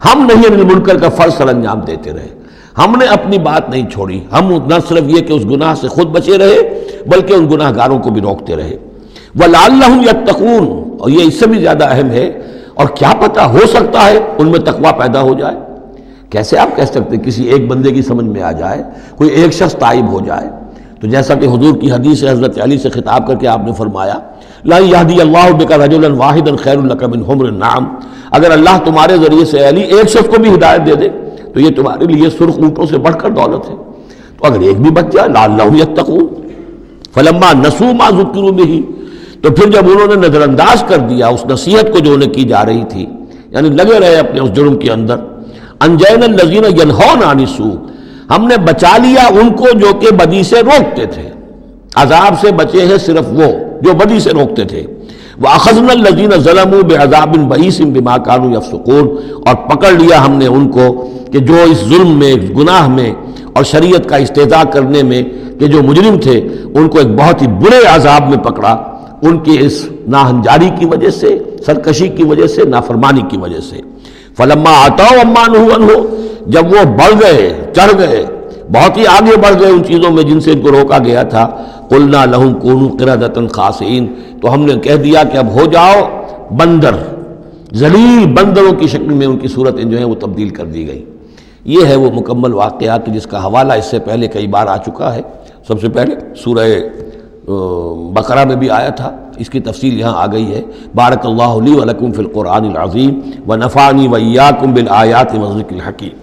ہم نہی عن المنکر کا فرض سر انجام دیتے رہے، ہم نے اپنی بات نہیں چھوڑی. ہم نہ صرف یہ کہ اس گناہ سے خود بچے رہے بلکہ ان گناہ گاروں کو بھی روکتے رہے. وَلَعَلَّهُمْ يَتَّقُونَ، اور یہ اس سے بھی زیادہ اہم ہے، اور کیا پتہ ہو سکتا ہے ان میں تقویٰ پیدا ہو جائے. کیسے آپ کہہ سکتے ہیں کسی ایک بندے کی سمجھ میں آ جائے، کوئی ایک شخص تائب ہو جائے؟ تو جیسا کہ حضور کی حدیث حضرت علی سے خطاب کر کے آپ نے فرمایا، لا یہدی اللہ بک رجلا واحدا خیر لک من حمر النعم، اگر اللہ تمہارے ذریعے سے علی ایک شخص کو بھی ہدایت دے دے تو یہ تمہارے لیے سرخ اونٹوں سے بڑھ کر دولت ہے. تو اگر ایک بھی بچ جائے، لعلہم یتقون. فلما نسوا ما ذکروا بہ، تو پھر جب انہوں نے نظر انداز کر دیا اس نصیحت کو جو انہیں کی جا رہی تھی، یعنی لگے رہے اپنے اس جرم کے اندر، انجینا الذین ینہون عن السوء، ہم نے بچا لیا ان کو جو کہ بدی سے روکتے تھے. عذاب سے بچے ہیں صرف وہ جو بدی سے روکتے تھے. وَأَخَذْنَا الَّذِينَ ظَلَمُوا بِعَذَابٍ بَئِيسٍ بِمَا كَانُوا يَفْسُقُونَ، اور پکڑ لیا ہم نے ان کو کہ جو اس ظلم میں، گناہ میں اور شریعت کا استہزاء کرنے میں کہ جو مجرم تھے، ان کو ایک بہت ہی برے عذاب میں پکڑا، ان کی اس ناہنجاری کی وجہ سے، سرکشی کی وجہ سے، نافرمانی کی وجہ سے. فلما عتوا عما نہوا عنہ، جب وہ بڑھ گئے، چڑھ گئے، بہت ہی آگے بڑھ گئے ان چیزوں میں جن سے ان کو روکا گیا تھا، قلنا لہم کونوا قردۃ خاسئین، تو ہم نے کہہ دیا کہ اب ہو جاؤ بندر، ذلیل بندروں کی شکل میں ان کی صورتیں جو ہیں وہ تبدیل کر دی گئی. یہ ہے وہ مکمل واقعہ کہ جس کا حوالہ اس سے پہلے کئی بار آ چکا ہے. سب سے پہلے سورہ بقرہ میں بھی آیا تھا، اس کی تفصیل یہاں آ گئی ہے. بارک اللہ لی و لکم فی القرآن العظیم و نفعنی و ایاکم بالآیات والذکر الحکیم.